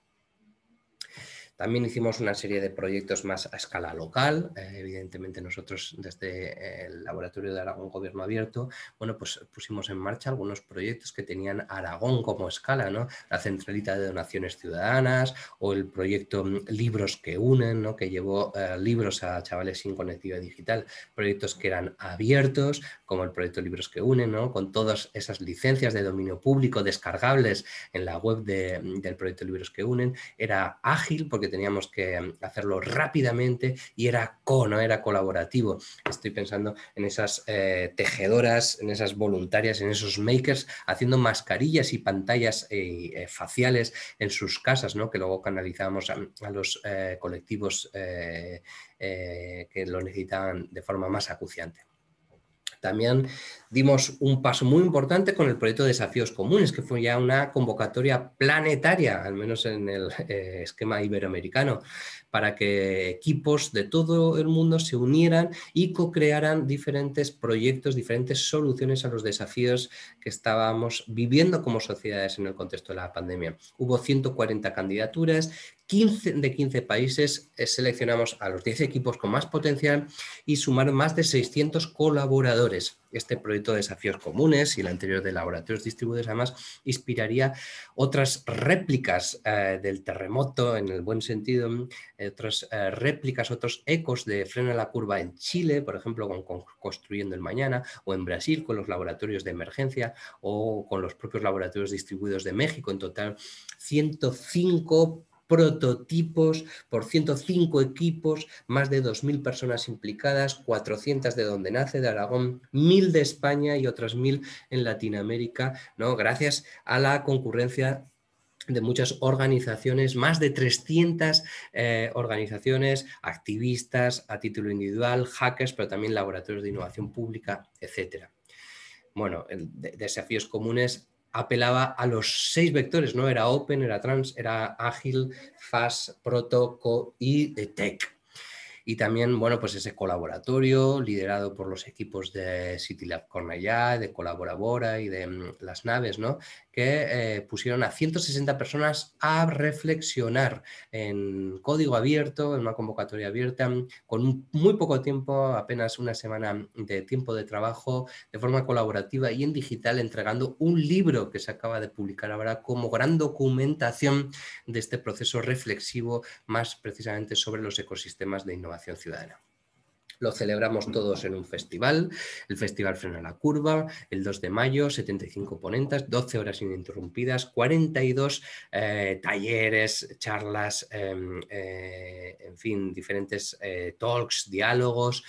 También hicimos una serie de proyectos más a escala local. Evidentemente nosotros desde el Laboratorio de Aragón Gobierno Abierto, bueno, pues pusimos en marcha algunos proyectos que tenían Aragón como escala, ¿no? La Centralita de Donaciones Ciudadanas o el proyecto Libros que Unen, ¿no? Que llevó libros a chavales sin conectividad digital. Proyectos que eran abiertos, como el proyecto Libros que Unen, ¿no? Con todas esas licencias de dominio público descargables en la web del proyecto Libros que Unen. Era ágil porque teníamos que hacerlo rápidamente y era era colaborativo. Estoy pensando en esas tejedoras, en esas voluntarias, en esos makers haciendo mascarillas y pantallas faciales en sus casas, ¿no? Que luego canalizábamos a los colectivos que lo necesitaban de forma más acuciante. También dimos un paso muy importante con el proyecto de Desafíos Comunes, que fue ya una convocatoria planetaria, al menos en el esquema iberoamericano, para que equipos de todo el mundo se unieran y co-crearan diferentes proyectos, diferentes soluciones a los desafíos que estábamos viviendo como sociedades en el contexto de la pandemia. Hubo 140 candidaturas, de 15 países, seleccionamos a los 10 equipos con más potencial y sumaron más de 600 colaboradores. Este proyecto de desafíos comunes y el anterior de laboratorios distribuidos además inspiraría otras réplicas del terremoto, en el buen sentido, otras réplicas, otros ecos de Frena la Curva en Chile, por ejemplo, con Construyendo el Mañana, o en Brasil con los laboratorios de emergencia, o con los propios laboratorios distribuidos de México. En total, 105 prototipos por 105 equipos, más de 2.000 personas implicadas, 400 de donde nace, de Aragón, 1.000 de España y otras 1.000 en Latinoamérica, ¿no? Gracias a la concurrencia de muchas organizaciones, más de 300 organizaciones, activistas a título individual, hackers, pero también laboratorios de innovación pública, etcétera. Bueno, el desafíos comunes apelaba a los 6 vectores, no era Open, era Trans, era Ágil, Fast, Proto, Co y Tech. Y también, bueno, pues ese colaboratorio liderado por los equipos de CityLab Cornellà, de Colaborabora y de las naves, ¿no? Que pusieron a 160 personas a reflexionar en código abierto, en una convocatoria abierta, con muy poco tiempo, apenas una semana de tiempo de trabajo, de forma colaborativa y en digital, entregando un libro que se acaba de publicar ahora como gran documentación de este proceso reflexivo, más precisamente sobre los ecosistemas de innovación ciudadana. Lo celebramos todos en un festival, el Festival Frena la Curva, el 2 de mayo, 75 ponentes, 12 horas ininterrumpidas, 42 talleres, charlas, en fin, diferentes talks, diálogos,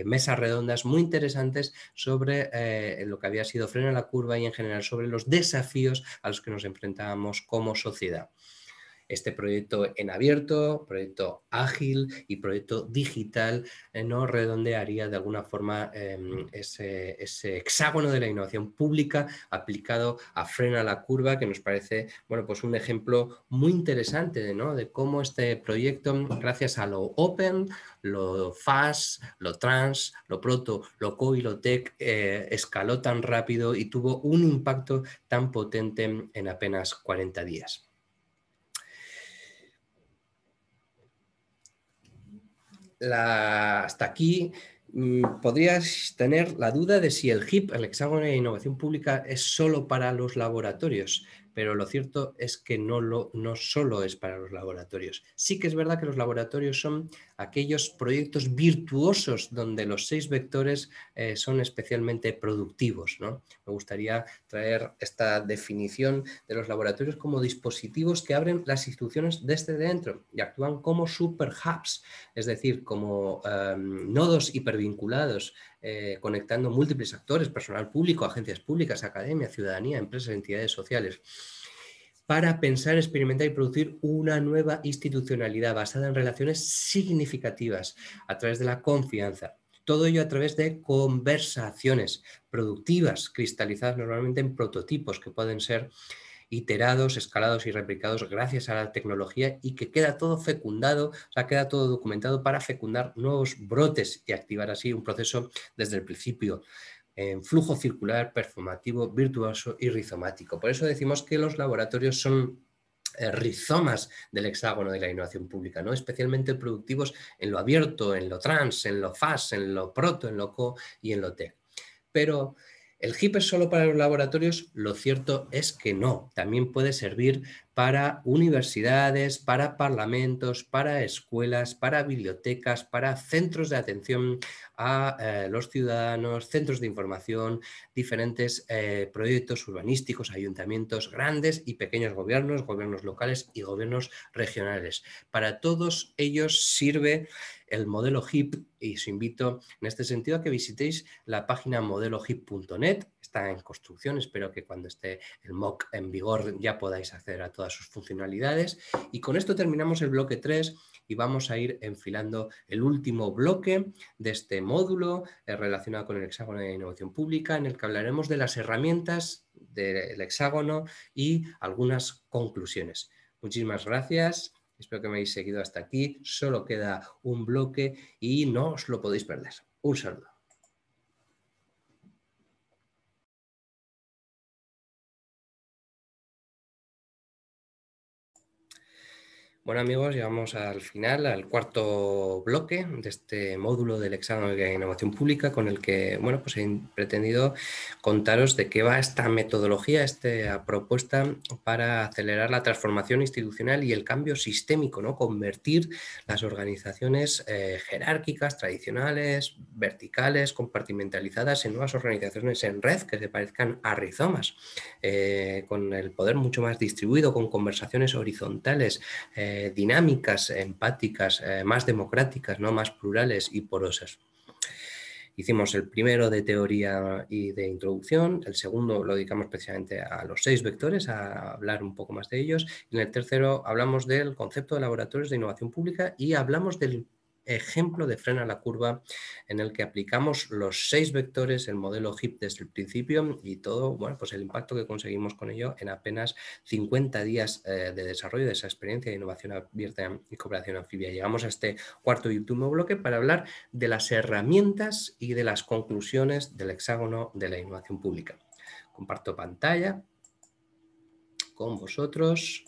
mesas redondas muy interesantes sobre lo que había sido Frena la Curva y en general sobre los desafíos a los que nos enfrentábamos como sociedad. Este proyecto en abierto, proyecto ágil y proyecto digital no redondearía de alguna forma ese hexágono de la innovación pública aplicado a Frena la Curva, que nos parece, bueno, pues un ejemplo muy interesante, ¿no? De cómo este proyecto, gracias a lo open, lo fast, lo trans, lo proto, lo co y lo tech, escaló tan rápido y tuvo un impacto tan potente en apenas 40 días. Hasta aquí podrías tener la duda de si el HIP, el Hexágono de Innovación Pública, es solo para los laboratorios, pero lo cierto es que no solo es para los laboratorios. Sí que es verdad que los laboratorios son aquellos proyectos virtuosos donde los 6 vectores son especialmente productivos, ¿no? Me gustaría traer esta definición de los laboratorios como dispositivos que abren las instituciones desde dentro y actúan como super hubs, es decir, como nodos hipervinculados, conectando múltiples actores, personal público, agencias públicas, academia, ciudadanía, empresas, entidades sociales, para pensar, experimentar y producir una nueva institucionalidad basada en relaciones significativas a través de la confianza. Todo ello a través de conversaciones productivas, cristalizadas normalmente en prototipos que pueden ser iterados, escalados y replicados gracias a la tecnología y que queda todo fecundado, o sea, queda todo documentado para fecundar nuevos brotes y activar así un proceso desde el principio en flujo circular, performativo, virtuoso y rizomático. Por eso decimos que los laboratorios son rizomas del hexágono de la innovación pública, ¿no? Especialmente productivos en lo abierto, en lo trans, en lo fast, en lo proto, en lo co y en lo tech. Pero ¿el HIP es solo para los laboratorios? Lo cierto es que no. También puede servir para universidades, para parlamentos, para escuelas, para bibliotecas, para centros de atención a los ciudadanos, centros de información, diferentes proyectos urbanísticos, ayuntamientos, grandes y pequeños gobiernos, gobiernos locales y gobiernos regionales. Para todos ellos sirve el modelo HIP y os invito en este sentido a que visitéis la página modelohip.net. Está en construcción, espero que cuando esté el mock en vigor ya podáis acceder a todas sus funcionalidades. Y con esto terminamos el bloque 3 y vamos a ir enfilando el último bloque de este módulo relacionado con el hexágono de innovación pública, en el que hablaremos de las herramientas del hexágono y algunas conclusiones. Muchísimas gracias. Espero que me hayáis seguido hasta aquí. Solo queda un bloque y no os lo podéis perder. Un saludo. Bueno amigos, llegamos al final, al cuarto bloque de este módulo del examen de innovación pública con el que, bueno, pues he pretendido contaros de qué va esta metodología, esta propuesta para acelerar la transformación institucional y el cambio sistémico, ¿no? Convertir las organizaciones jerárquicas, tradicionales, verticales, compartimentalizadas en nuevas organizaciones en red que se parezcan a rizomas, con el poder mucho más distribuido, con conversaciones horizontales, dinámicas, empáticas, más democráticas, ¿no? Más plurales y porosas. Hicimos el primero de teoría y de introducción, el segundo lo dedicamos precisamente a los 6 vectores, a hablar un poco más de ellos, y en el tercero hablamos del concepto de laboratorios de innovación pública y hablamos del ejemplo de frena la curva en el que aplicamos los 6 vectores, el modelo HIP desde el principio y todo, bueno, pues el impacto que conseguimos con ello en apenas 50 días de desarrollo de esa experiencia de innovación abierta y cooperación anfibia. Llegamos a este cuarto y último bloque para hablar de las herramientas y de las conclusiones del hexágono de la innovación pública. Comparto pantalla con vosotros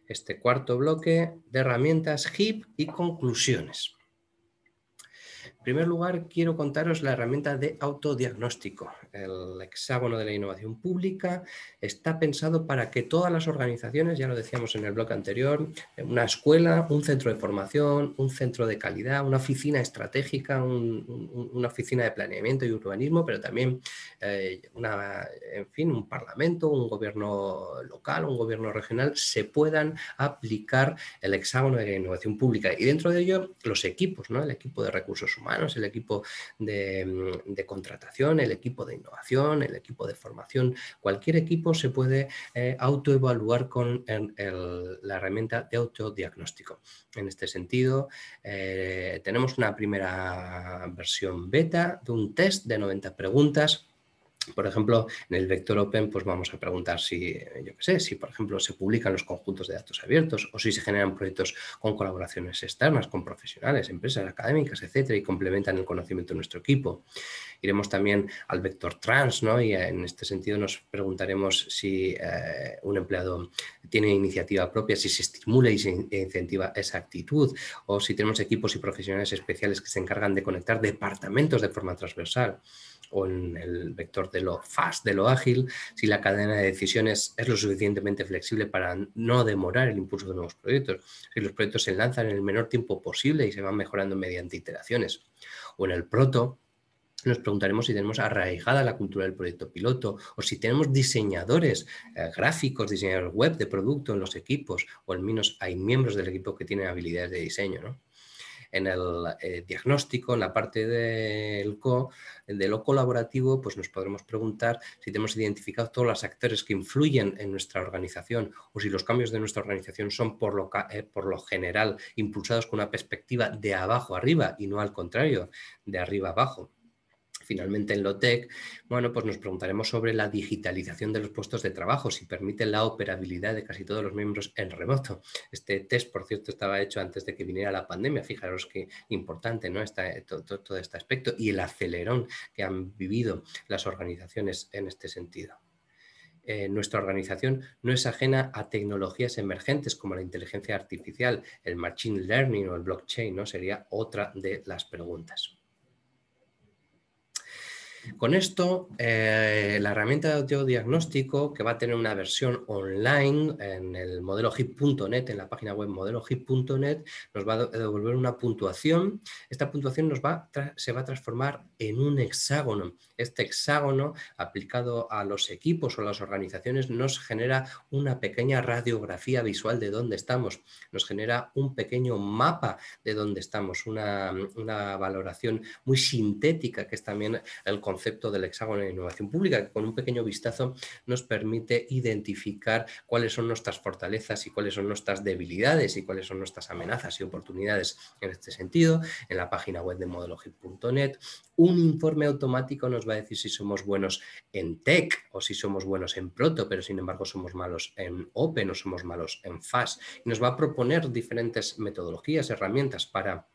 este cuarto bloque de herramientas HIP y conclusiones. En primer lugar, quiero contaros la herramienta de autodiagnóstico. El hexágono de la innovación pública está pensado para que todas las organizaciones, ya lo decíamos en el bloque anterior, una escuela, un centro de formación, un centro de calidad, una oficina estratégica, una oficina de planeamiento y urbanismo, pero también en fin, un parlamento, un gobierno local, un gobierno regional, se puedan aplicar el hexágono de la innovación pública. Y dentro de ello, los equipos, ¿no? El equipo de recursos humanos, el equipo de contratación, el equipo de innovación, el equipo de formación, cualquier equipo se puede autoevaluar con la herramienta de autodiagnóstico. En este sentido, tenemos una primera versión beta de un test de 90 preguntas. Por ejemplo, en el vector open, pues vamos a preguntar si, yo qué sé, si por ejemplo se publican los conjuntos de datos abiertos o si se generan proyectos con colaboraciones externas, con profesionales, empresas académicas, etcétera, y complementan el conocimiento de nuestro equipo. Iremos también al vector trans, ¿no? Y en este sentido nos preguntaremos si un empleado tiene iniciativa propia, si se estimula y se incentiva esa actitud, o si tenemos equipos y profesionales especiales que se encargan de conectar departamentos de forma transversal, o en el vector de lo fast, de lo ágil, si la cadena de decisiones es lo suficientemente flexible para no demorar el impulso de nuevos proyectos, si los proyectos se lanzan en el menor tiempo posible y se van mejorando mediante iteraciones. O en el proto, nos preguntaremos si tenemos arraigada la cultura del proyecto piloto o si tenemos diseñadores gráficos, diseñadores web de producto en los equipos, o al menos hay miembros del equipo que tienen habilidades de diseño, ¿no? En el diagnóstico, en la parte de lo colaborativo, pues nos podremos preguntar si tenemos identificados todos los actores que influyen en nuestra organización o si los cambios de nuestra organización son por lo general impulsados con una perspectiva de abajo arriba y no al contrario, de arriba abajo. Finalmente, en LOTEC, bueno, pues nos preguntaremos sobre la digitalización de los puestos de trabajo, si permite la operabilidad de casi todos los miembros en remoto. Este test, por cierto, estaba hecho antes de que viniera la pandemia. Fijaros qué importante, ¿no? Todo este aspecto y el acelerón que han vivido las organizaciones en este sentido. Nuestra organización no es ajena a tecnologías emergentes como la inteligencia artificial, el machine learning o el blockchain, ¿no? Sería otra de las preguntas. Con esto, la herramienta de autodiagnóstico, que va a tener una versión online en el modelo HIP.net, en la página web modelohip.net, nos va a devolver una puntuación. Esta puntuación se va a transformar en un hexágono. Este hexágono, aplicado a los equipos o a las organizaciones, nos genera una pequeña radiografía visual de dónde estamos. Nos genera un pequeño mapa de dónde estamos, una valoración muy sintética, que es también el concepto del hexágono de innovación pública, que con un pequeño vistazo nos permite identificar cuáles son nuestras fortalezas y cuáles son nuestras debilidades y cuáles son nuestras amenazas y oportunidades. En este sentido, en la página web de modelohip.net, un informe automático nos va a decir si somos buenos en tech o si somos buenos en proto, pero sin embargo somos malos en open o somos malos en fast. Y nos va a proponer diferentes metodologías, herramientas para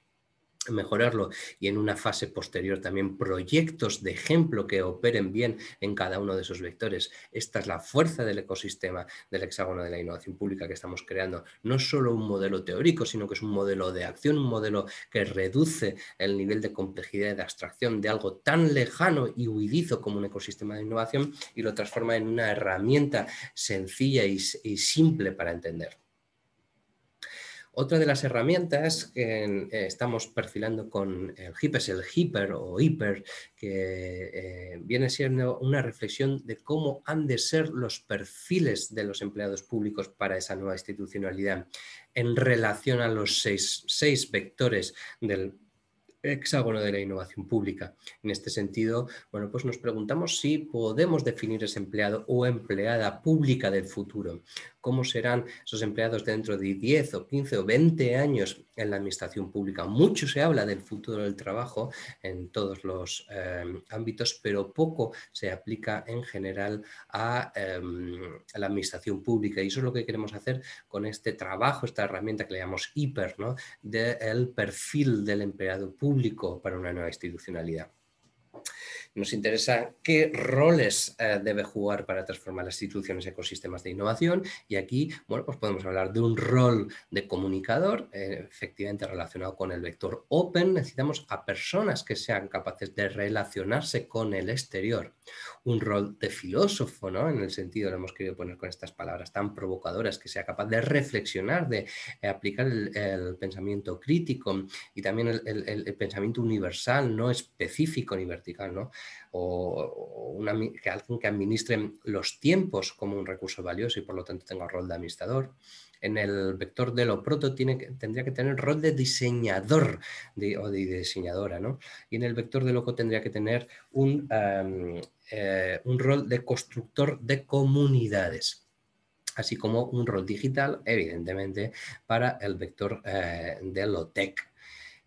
mejorarlo, y en una fase posterior también proyectos de ejemplo que operen bien en cada uno de esos vectores. Esta es la fuerza del ecosistema del hexágono de la innovación pública que estamos creando. No solo un modelo teórico, sino que es un modelo de acción, un modelo que reduce el nivel de complejidad y de abstracción de algo tan lejano y huidizo como un ecosistema de innovación y lo transforma en una herramienta sencilla y simple para entender. Otra de las herramientas que estamos perfilando con el HIP es el HIPER o HIPER, que viene siendo una reflexión de cómo han de ser los perfiles de los empleados públicos para esa nueva institucionalidad en relación a los seis vectores del hexágono de la innovación pública. En este sentido, bueno, pues nos preguntamos si podemos definir ese empleado o empleada pública del futuro. ¿Cómo serán esos empleados dentro de 10 o 15 o 20 años en la administración pública? Mucho se habla del futuro del trabajo en todos los ámbitos, pero poco se aplica en general a la administración pública. Y eso es lo que queremos hacer con este trabajo, esta herramienta que le llamamos HIPER, ¿no? Del perfil del empleado público para una nueva institucionalidad. Nos interesa qué roles debe jugar para transformar las instituciones en ecosistemas de innovación, y aquí, bueno, pues podemos hablar de un rol de comunicador, efectivamente relacionado con el vector open. Necesitamos a personas que sean capaces de relacionarse con el exterior. Un rol de filósofo, ¿no? En el sentido, lo hemos querido poner con estas palabras tan provocadoras, que sea capaz de reflexionar, de aplicar el pensamiento crítico y también el pensamiento universal, no específico ni vertical, ¿no? O que alguien que administre los tiempos como un recurso valioso y por lo tanto tenga el rol de administrador. En el vector de lo proto tendría que tener el rol de diseñador o de diseñadora, ¿no? Y en el vector de loco tendría que tener un rol de constructor de comunidades, así como un rol digital, evidentemente, para el vector de lo tech.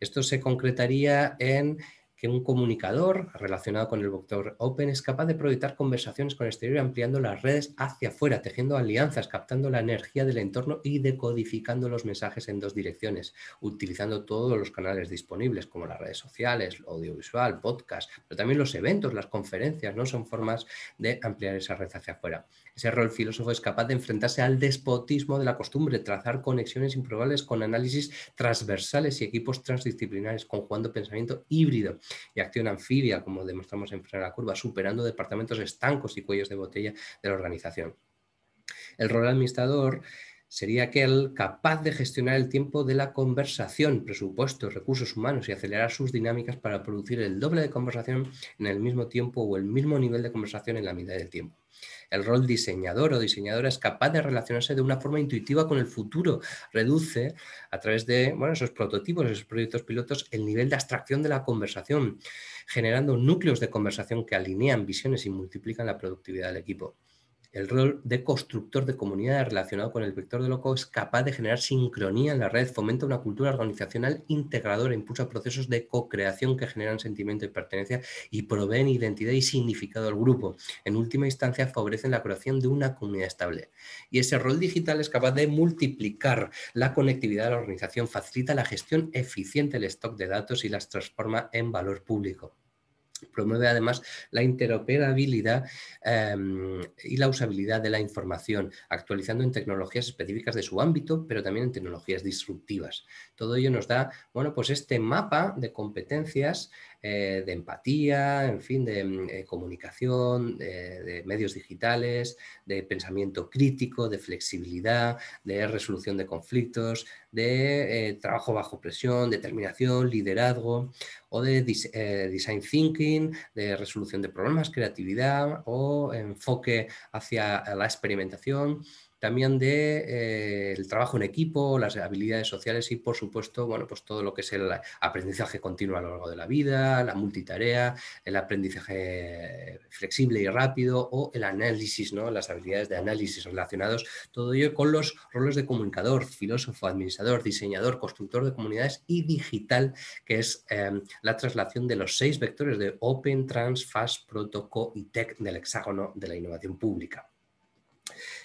Esto se concretaría en que un comunicador relacionado con el vector open es capaz de proyectar conversaciones con el exterior, ampliando las redes hacia afuera, tejiendo alianzas, captando la energía del entorno y decodificando los mensajes en dos direcciones, utilizando todos los canales disponibles como las redes sociales, audiovisual, podcast, pero también los eventos, las conferencias, ¿no? Son formas de ampliar esa red hacia afuera. Ese rol filósofo es capaz de enfrentarse al despotismo de la costumbre, trazar conexiones improbables con análisis transversales y equipos transdisciplinares, conjugando pensamiento híbrido y acción anfibia, como demostramos en Frenar la Curva, superando departamentos estancos y cuellos de botella de la organización. El rol administrador sería aquel capaz de gestionar el tiempo de la conversación, presupuestos, recursos humanos y acelerar sus dinámicas para producir el doble de conversación en el mismo tiempo o el mismo nivel de conversación en la mitad del tiempo. El rol diseñador o diseñadora es capaz de relacionarse de una forma intuitiva con el futuro. Reduce a través de esos prototipos, esos proyectos pilotos, el nivel de abstracción de la conversación, generando núcleos de conversación que alinean visiones y multiplican la productividad del equipo. El rol de constructor de comunidades relacionado con el vector de loco es capaz de generar sincronía en la red, fomenta una cultura organizacional integradora, impulsa procesos de co-creación que generan sentimiento de pertenencia y proveen identidad y significado al grupo. En última instancia, favorecen la creación de una comunidad estable. Y ese rol digital es capaz de multiplicar la conectividad de la organización, facilita la gestión eficiente del stock de datos y las transforma en valor público. Promueve además la interoperabilidad y la usabilidad de la información, actualizando en tecnologías específicas de su ámbito, pero también en tecnologías disruptivas. Todo ello nos da, pues este mapa de competencias de empatía, en fin, de comunicación, de medios digitales, de pensamiento crítico, de flexibilidad, de resolución de conflictos, de trabajo bajo presión, determinación, liderazgo, o de design thinking, de resolución de problemas, creatividad o enfoque hacia la experimentación, también de el trabajo en equipo, las habilidades sociales y, por supuesto, pues todo lo que es el aprendizaje continuo a lo largo de la vida, la multitarea, el aprendizaje flexible y rápido o el análisis, ¿no? Las habilidades de análisis relacionados, todo ello con los roles de comunicador, filósofo, administrador, diseñador, constructor de comunidades y digital, que es la traslación de los 6 vectores de Open, Trans, Fast, Proto, Co y Tech del hexágono de la innovación pública.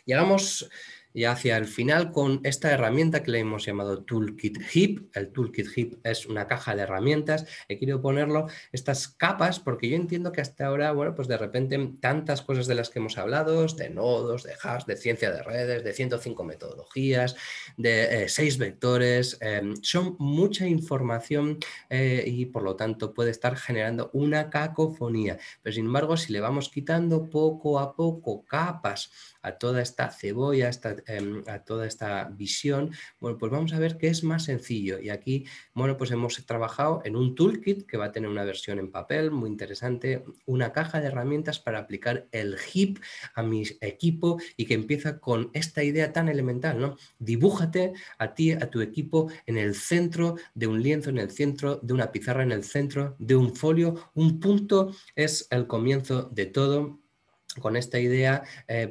Llegamos Y hacia el final con esta herramienta que le hemos llamado Toolkit Heap. El Toolkit Heap es una caja de herramientas. He querido ponerlo estas capas porque yo entiendo que hasta ahora, bueno, pues de repente tantas cosas de las que hemos hablado, de nodos, de hashs, de ciencia de redes, de 105 metodologías, de 6 vectores, son mucha información y por lo tanto puede estar generando una cacofonía. Pero sin embargo, si le vamos quitando poco a poco capas a toda esta cebolla, a toda esta visión, bueno, pues vamos a ver que es más sencillo. Y aquí, bueno, pues hemos trabajado en un toolkit que va a tener una versión en papel muy interesante, una caja de herramientas para aplicar el HIP a mi equipo y que empieza con esta idea tan elemental, ¿no? Dibújate a ti, a tu equipo en el centro de un lienzo, en el centro de una pizarra, en el centro de un folio. Un punto es el comienzo de todo. Con esta idea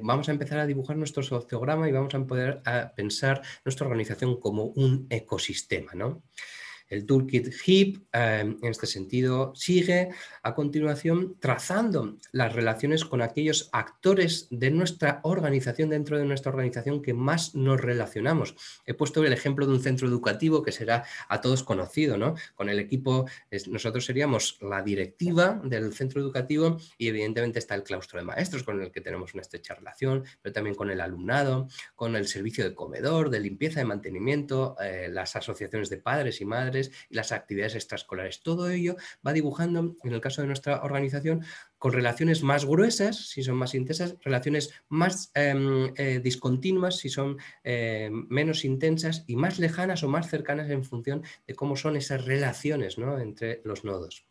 vamos a empezar a dibujar nuestro sociograma y vamos a poder pensar nuestra organización como un ecosistema, ¿no? El Toolkit HIP, en este sentido, sigue a continuación trazando las relaciones con aquellos actores de nuestra organización, dentro de nuestra organización, que más nos relacionamos. He puesto el ejemplo de un centro educativo que será a todos conocido, ¿no? Con el equipo, nosotros seríamos la directiva del centro educativo y evidentemente está el claustro de maestros con el que tenemos una estrecha relación, pero también con el alumnado, con el servicio de comedor, de limpieza, de mantenimiento, las asociaciones de padres y madres y las actividades extraescolares. Todo ello va dibujando, en el caso de nuestra organización, con relaciones más gruesas, si son más intensas, relaciones más discontinuas, si son menos intensas, y más lejanas o más cercanas en función de cómo son esas relaciones, ¿no?, entre los nodos.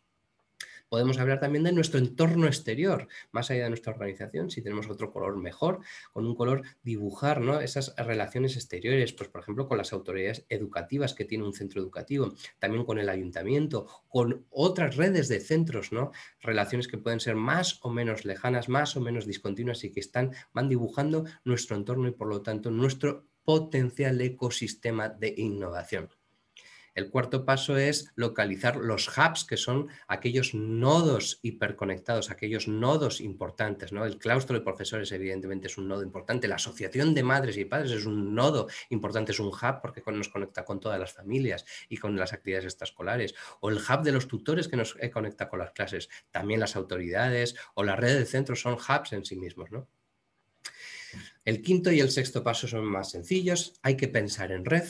Podemos hablar también de nuestro entorno exterior, más allá de nuestra organización, si tenemos otro color mejor, con un color dibujar, ¿no?, esas relaciones exteriores, pues por ejemplo con las autoridades educativas que tiene un centro educativo, también con el ayuntamiento, con otras redes de centros, ¿no?, relaciones que pueden ser más o menos lejanas, más o menos discontinuas y que van dibujando nuestro entorno y por lo tanto nuestro potencial ecosistema de innovación. El cuarto paso es localizar los hubs, que son aquellos nodos hiperconectados, aquellos nodos importantes, ¿no? El claustro de profesores, evidentemente, es un nodo importante. La asociación de madres y padres es un nodo importante, es un hub porque nos conecta con todas las familias y con las actividades extraescolares. O el hub de los tutores que nos conecta con las clases. También las autoridades o la red de centros son hubs en sí mismos, ¿no? El quinto y el sexto paso son más sencillos. Hay que pensar en red.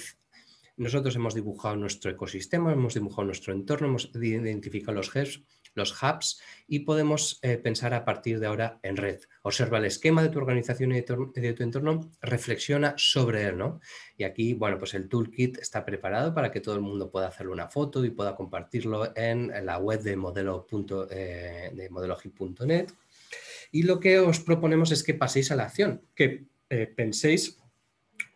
Nosotros hemos dibujado nuestro ecosistema, hemos dibujado nuestro entorno, hemos identificado los hubs y podemos pensar a partir de ahora en red. Observa el esquema de tu organización y de tu entorno, reflexiona sobre él, ¿no? Y aquí, bueno, pues el toolkit está preparado para que todo el mundo pueda hacerle una foto y pueda compartirlo en la web de modelohip.net. Y lo que os proponemos es que paséis a la acción, que penséis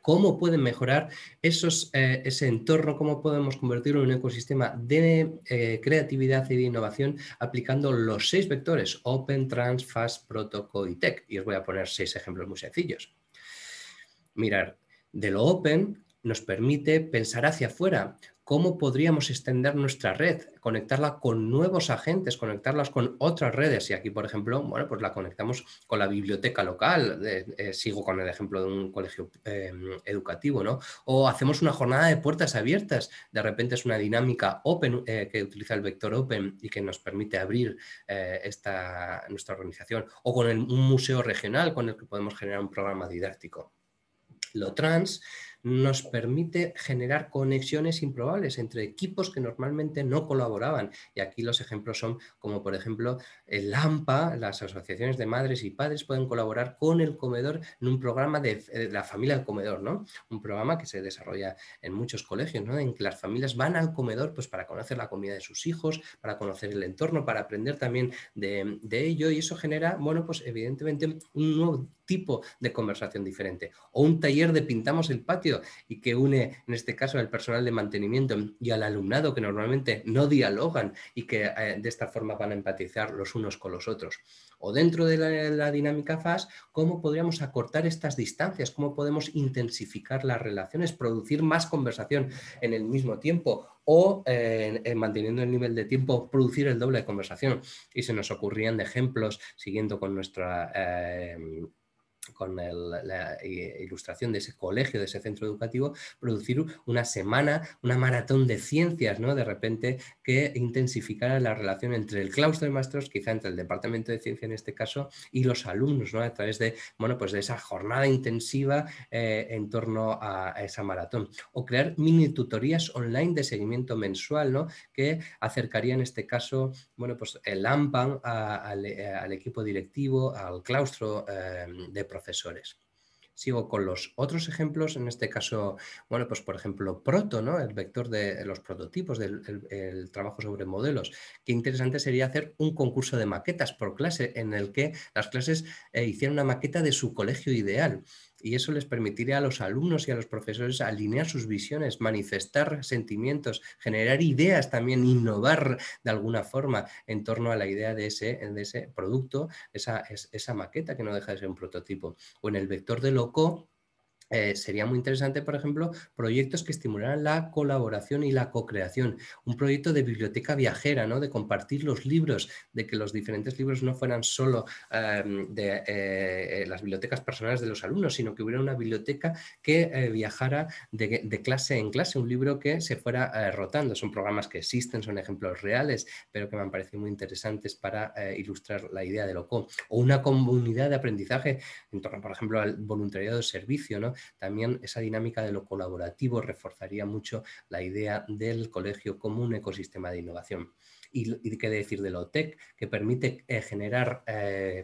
cómo pueden mejorar ese entorno, cómo podemos convertirlo en un ecosistema de creatividad y de innovación aplicando los 6 vectores: Open, Trans, Fast, Protocol y Tech. Y os voy a poner 6 ejemplos muy sencillos. Mirar, de lo Open nos permite pensar hacia afuera. ¿Cómo podríamos extender nuestra red? Conectarla con nuevos agentes, conectarlas con otras redes. Y aquí, por ejemplo, bueno, pues la conectamos con la biblioteca local. Sigo con el ejemplo de un colegio educativo, ¿no? O hacemos una jornada de puertas abiertas. De repente es una dinámica Open que utiliza el vector Open y que nos permite abrir nuestra organización. O con un museo regional con el que podemos generar un programa didáctico. Lo trans nos permite generar conexiones improbables entre equipos que normalmente no colaboraban. Y aquí los ejemplos son como, por ejemplo, el AMPA, las asociaciones de madres y padres pueden colaborar con el comedor en un programa de la familia al comedor, ¿no? Un programa que se desarrolla en muchos colegios, ¿no?, en que las familias van al comedor pues, para conocer la comida de sus hijos, para conocer el entorno, para aprender también de ello, y eso genera, bueno, pues evidentemente un nuevo tipo de conversación diferente. O un taller de pintamos el patio y que une, en este caso, al personal de mantenimiento y al alumnado que normalmente no dialogan y que de esta forma van a empatizar los unos con los otros. O dentro de la dinámica FAS, ¿cómo podríamos acortar estas distancias? ¿Cómo podemos intensificar las relaciones, producir más conversación en el mismo tiempo o manteniendo el nivel de tiempo, producir el doble de conversación? Y se nos ocurrían de ejemplos, siguiendo con nuestra la ilustración de ese colegio, de ese centro educativo, producir una semana, una maratón de ciencias, ¿no? De repente que intensificara la relación entre el claustro de maestros, quizá entre el departamento de ciencia en este caso, y los alumnos, ¿no? A través de, bueno, pues de esa jornada intensiva en torno a esa maratón. O crear mini tutorías online de seguimiento mensual, ¿no? Que acercaría en este caso, bueno, pues el AMPAN al equipo directivo, al claustro de profesores. Sigo con los otros ejemplos, en este caso, bueno, pues por ejemplo, Proto, ¿no? El vector de los prototipos, el trabajo sobre modelos. Qué interesante sería hacer un concurso de maquetas por clase en el que las clases hicieran una maqueta de su colegio ideal. Y eso les permitiría a los alumnos y a los profesores alinear sus visiones, manifestar sentimientos, generar ideas también, innovar de alguna forma en torno a la idea de ese producto, esa maqueta que no deja de ser un prototipo. O en el vector de loco, sería muy interesante, por ejemplo, proyectos que estimularan la colaboración y la co-creación. Un proyecto de biblioteca viajera, ¿no? De compartir los libros, de que los diferentes libros no fueran solo de las bibliotecas personales de los alumnos, sino que hubiera una biblioteca que viajara de clase en clase, un libro que se fuera rotando. Son programas que existen, son ejemplos reales, pero que me han parecido muy interesantes para ilustrar la idea de loco. O una comunidad de aprendizaje en torno, por ejemplo, al voluntariado de servicio, ¿no? También esa dinámica de lo colaborativo reforzaría mucho la idea del colegio como un ecosistema de innovación. Y qué decir de lo tech, que permite generar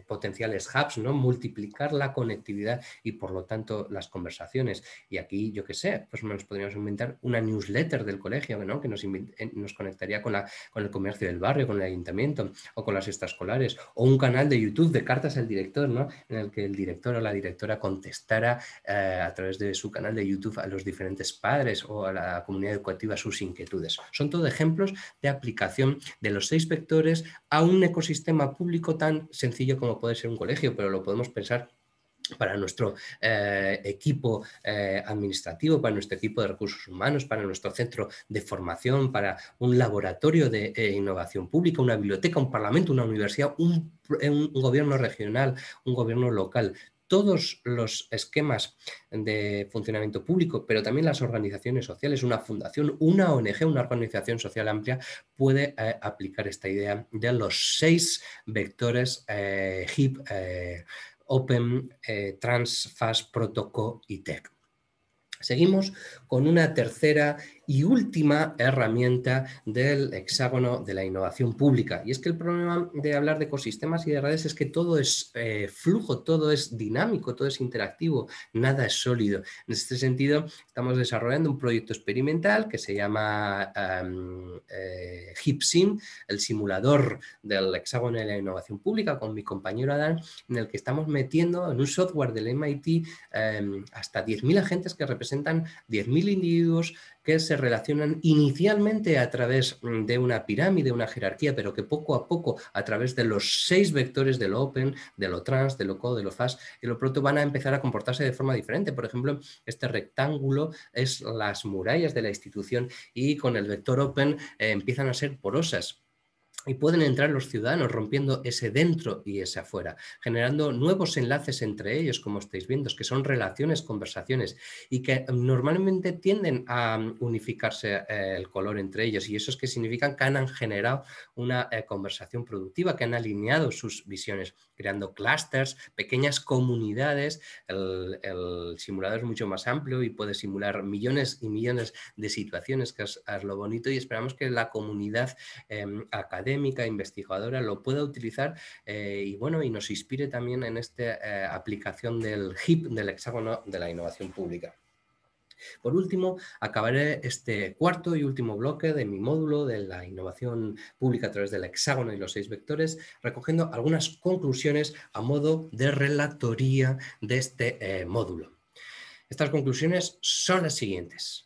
potenciales hubs, ¿no? Multiplicar la conectividad y por lo tanto las conversaciones. Y aquí, yo qué sé, pues nos podríamos inventar una newsletter del colegio, ¿no? Que nos conectaría con el comercio del barrio, con el ayuntamiento o con las extraescolares, o un canal de YouTube de cartas al director, ¿no? En el que el director o la directora contestara a través de su canal de YouTube a los diferentes padres o a la comunidad educativa sus inquietudes. Son todo ejemplos de aplicación de los 6 vectores a un ecosistema público tan sencillo como puede ser un colegio, pero lo podemos pensar para nuestro equipo administrativo, para nuestro equipo de recursos humanos, para nuestro centro de formación, para un laboratorio de innovación pública, una biblioteca, un parlamento, una universidad, un gobierno regional, un gobierno local. Todos los esquemas de funcionamiento público, pero también las organizaciones sociales, una fundación, una ONG, una organización social amplia, puede aplicar esta idea de los 6 vectores HIP, Open, Trans, Fast, Protocol y Tech. Seguimos con una tercera y última herramienta del hexágono de la innovación pública. Y es que el problema de hablar de ecosistemas y de redes es que todo es flujo, todo es dinámico, todo es interactivo, nada es sólido. En este sentido, estamos desarrollando un proyecto experimental que se llama HipSim, el simulador del hexágono de la innovación pública, con mi compañero Adán, en el que estamos metiendo en un software del MIT hasta 10.000 agentes que representan 10.000 individuos que se relacionan inicialmente a través de una pirámide, una jerarquía, pero que poco a poco, a través de los 6 vectores de lo open, de lo trans, de lo co, de lo fast y lo proto, van a empezar a comportarse de forma diferente. Por ejemplo, este rectángulo es las murallas de la institución y con el vector open empiezan a ser porosas. Y pueden entrar los ciudadanos rompiendo ese dentro y ese afuera, generando nuevos enlaces entre ellos, como estáis viendo, que son relaciones, conversaciones, y que normalmente tienden a unificarse el color entre ellos. Y eso es que significan que han generado una conversación productiva, que han alineado sus visiones, creando clústeres, pequeñas comunidades. El simulador es mucho más amplio y puede simular millones y millones de situaciones, que es lo bonito, y esperamos que la comunidad académica, investigadora, lo pueda utilizar y bueno, y nos inspire también en esta aplicación del HIP, del hexágono de la innovación pública. Por último, acabaré este cuarto y último bloque de mi módulo de la innovación pública a través del hexágono y los 6 vectores, recogiendo algunas conclusiones a modo de relatoría de este módulo. Estas conclusiones son las siguientes.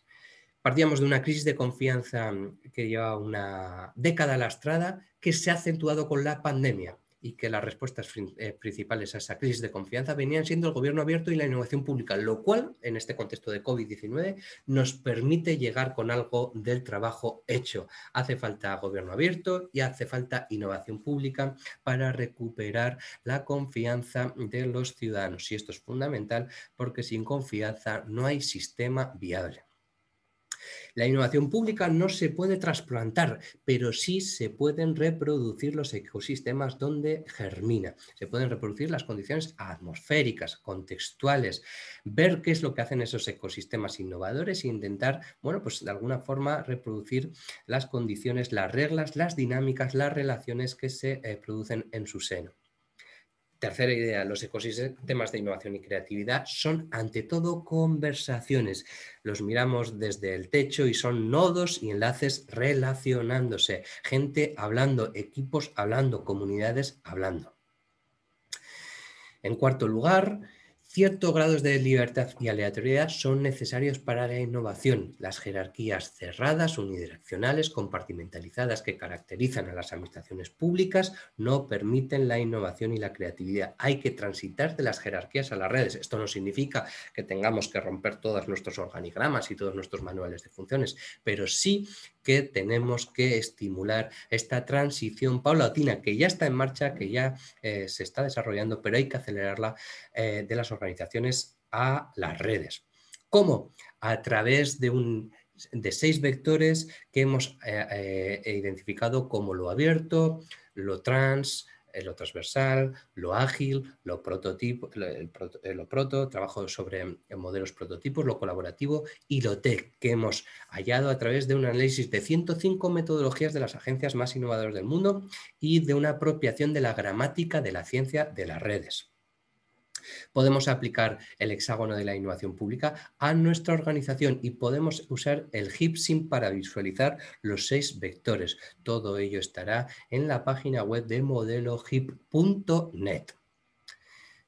Partíamos de una crisis de confianza que lleva una década lastrada, que se ha acentuado con la pandemia. y que las respuestas principales a esa crisis de confianza venían siendo el gobierno abierto y la innovación pública, lo cual, en este contexto de COVID-19, nos permite llegar con algo del trabajo hecho. Hace falta gobierno abierto y hace falta innovación pública para recuperar la confianza de los ciudadanos. Y esto es fundamental porque sin confianza no hay sistema viable. La innovación pública no se puede trasplantar, pero sí se pueden reproducir los ecosistemas donde germina. Se pueden reproducir las condiciones atmosféricas, contextuales, ver qué es lo que hacen esos ecosistemas innovadores e intentar, bueno, pues de alguna forma reproducir las condiciones, las reglas, las dinámicas, las relaciones que se producen en su seno. Tercera idea, los ecosistemas de innovación y creatividad son ante todo conversaciones. Los miramos desde el techo y son nodos y enlaces relacionándose. Gente hablando, equipos hablando, comunidades hablando. En cuarto lugar, ciertos grados de libertad y aleatoriedad son necesarios para la innovación. Las jerarquías cerradas, unidireccionales, compartimentalizadas que caracterizan a las administraciones públicas no permiten la innovación y la creatividad. Hay que transitar de las jerarquías a las redes. Esto no significa que tengamos que romper todos nuestros organigramas y todos nuestros manuales de funciones, pero sí que tenemos que estimular esta transición paulatina que ya está en marcha, que ya se está desarrollando, pero hay que acelerarla de las organizaciones a las redes. ¿Cómo? A través de 6 vectores que hemos identificado como lo abierto, lo trans, lo transversal, lo ágil, lo prototipo, lo proto, trabajo sobre modelos prototipos, lo colaborativo y lo tech, que hemos hallado a través de un análisis de 105 metodologías de las agencias más innovadoras del mundo y de una apropiación de la gramática de la ciencia de las redes. Podemos aplicar el hexágono de la innovación pública a nuestra organización y podemos usar el HipSync para visualizar los 6 vectores. Todo ello estará en la página web de modelohip.net.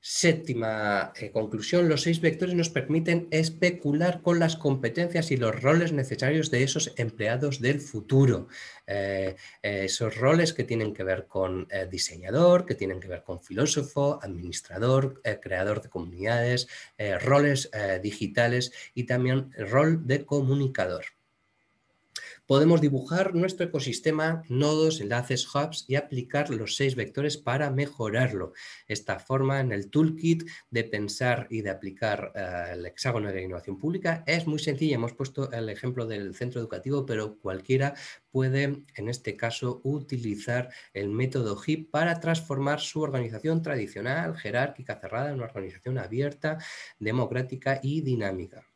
Séptima conclusión, los 6 vectores nos permiten especular con las competencias y los roles necesarios de esos empleados del futuro. Esos roles que tienen que ver con diseñador, que tienen que ver con filósofo, administrador, creador de comunidades, roles digitales y también el rol de comunicador. Podemos dibujar nuestro ecosistema, nodos, enlaces, hubs y aplicar los 6 vectores para mejorarlo. Esta forma en el toolkit de pensar y de aplicar el hexágono de la innovación pública es muy sencilla. Hemos puesto el ejemplo del centro educativo, pero cualquiera puede, en este caso, utilizar el método HIP para transformar su organización tradicional, jerárquica, cerrada, en una organización abierta, democrática y dinámica.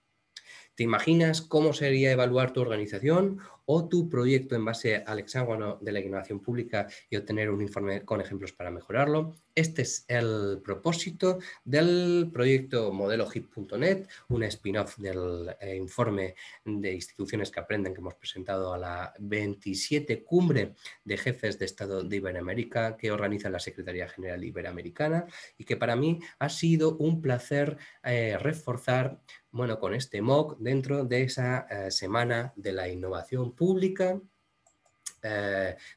¿Te imaginas cómo sería evaluar tu organización o tu proyecto en base al hexágono de la innovación pública y obtener un informe con ejemplos para mejorarlo? Este es el propósito del proyecto modelohip.net, un spin-off del informe de instituciones que aprenden que hemos presentado a la 27 cumbre de jefes de Estado de Iberoamérica que organiza la Secretaría General Iberoamericana y que para mí ha sido un placer reforzar con este MOOC dentro de esa semana de la innovación pública,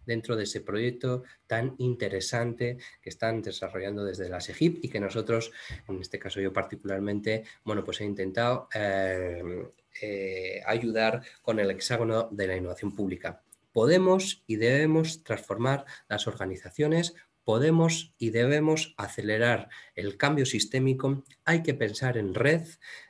dentro de ese proyecto tan interesante que están desarrollando desde la SEGIP y que nosotros, en este caso yo particularmente, pues he intentado ayudar con el hexágono de la innovación pública. Podemos y debemos transformar las organizaciones. Podemos y debemos acelerar el cambio sistémico, hay que pensar en red,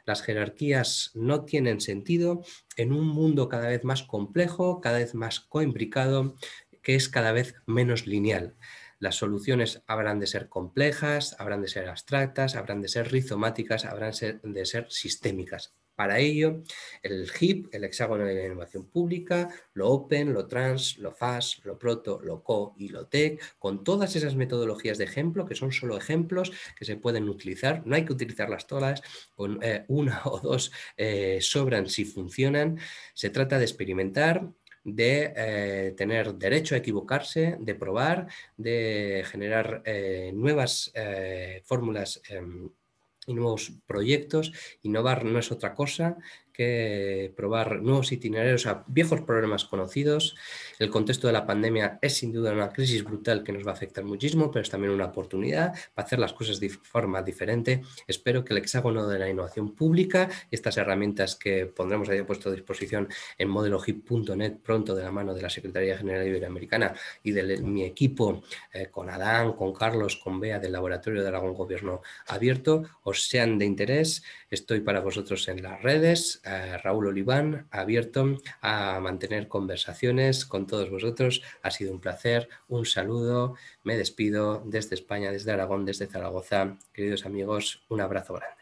las jerarquías no tienen sentido en un mundo cada vez más complejo, cada vez más coimbricado, que es cada vez menos lineal. Las soluciones habrán de ser complejas, habrán de ser abstractas, habrán de ser rizomáticas, habrán de ser sistémicas. Para ello, el HIP, el hexágono de la innovación pública, lo Open, lo Trans, lo FAST, lo Proto, lo Co y lo Tech, con todas esas metodologías de ejemplo, que son solo ejemplos que se pueden utilizar, no hay que utilizarlas todas, con una o dos sobran si funcionan. Se trata de experimentar, de tener derecho a equivocarse, de probar, de generar nuevas fórmulas y nuevos proyectos. Innovar no es otra cosa que probar nuevos itinerarios a viejos problemas conocidos. El contexto de la pandemia es sin duda una crisis brutal que nos va a afectar muchísimo, pero es también una oportunidad para hacer las cosas de forma diferente. Espero que el hexágono de la innovación pública y estas herramientas que pondremos ahí puesto a disposición en modelohip.net pronto de la mano de la Secretaría General Iberoamericana y de mi equipo con Adán, con Carlos, con Bea del Laboratorio de Aragón Gobierno Abierto, os sean de interés. Estoy para vosotros en las redes, Raúl Oliván, abierto a mantener conversaciones con todos vosotros. Ha sido un placer, un saludo, me despido desde España, desde Aragón, desde Zaragoza. Queridos amigos, un abrazo grande.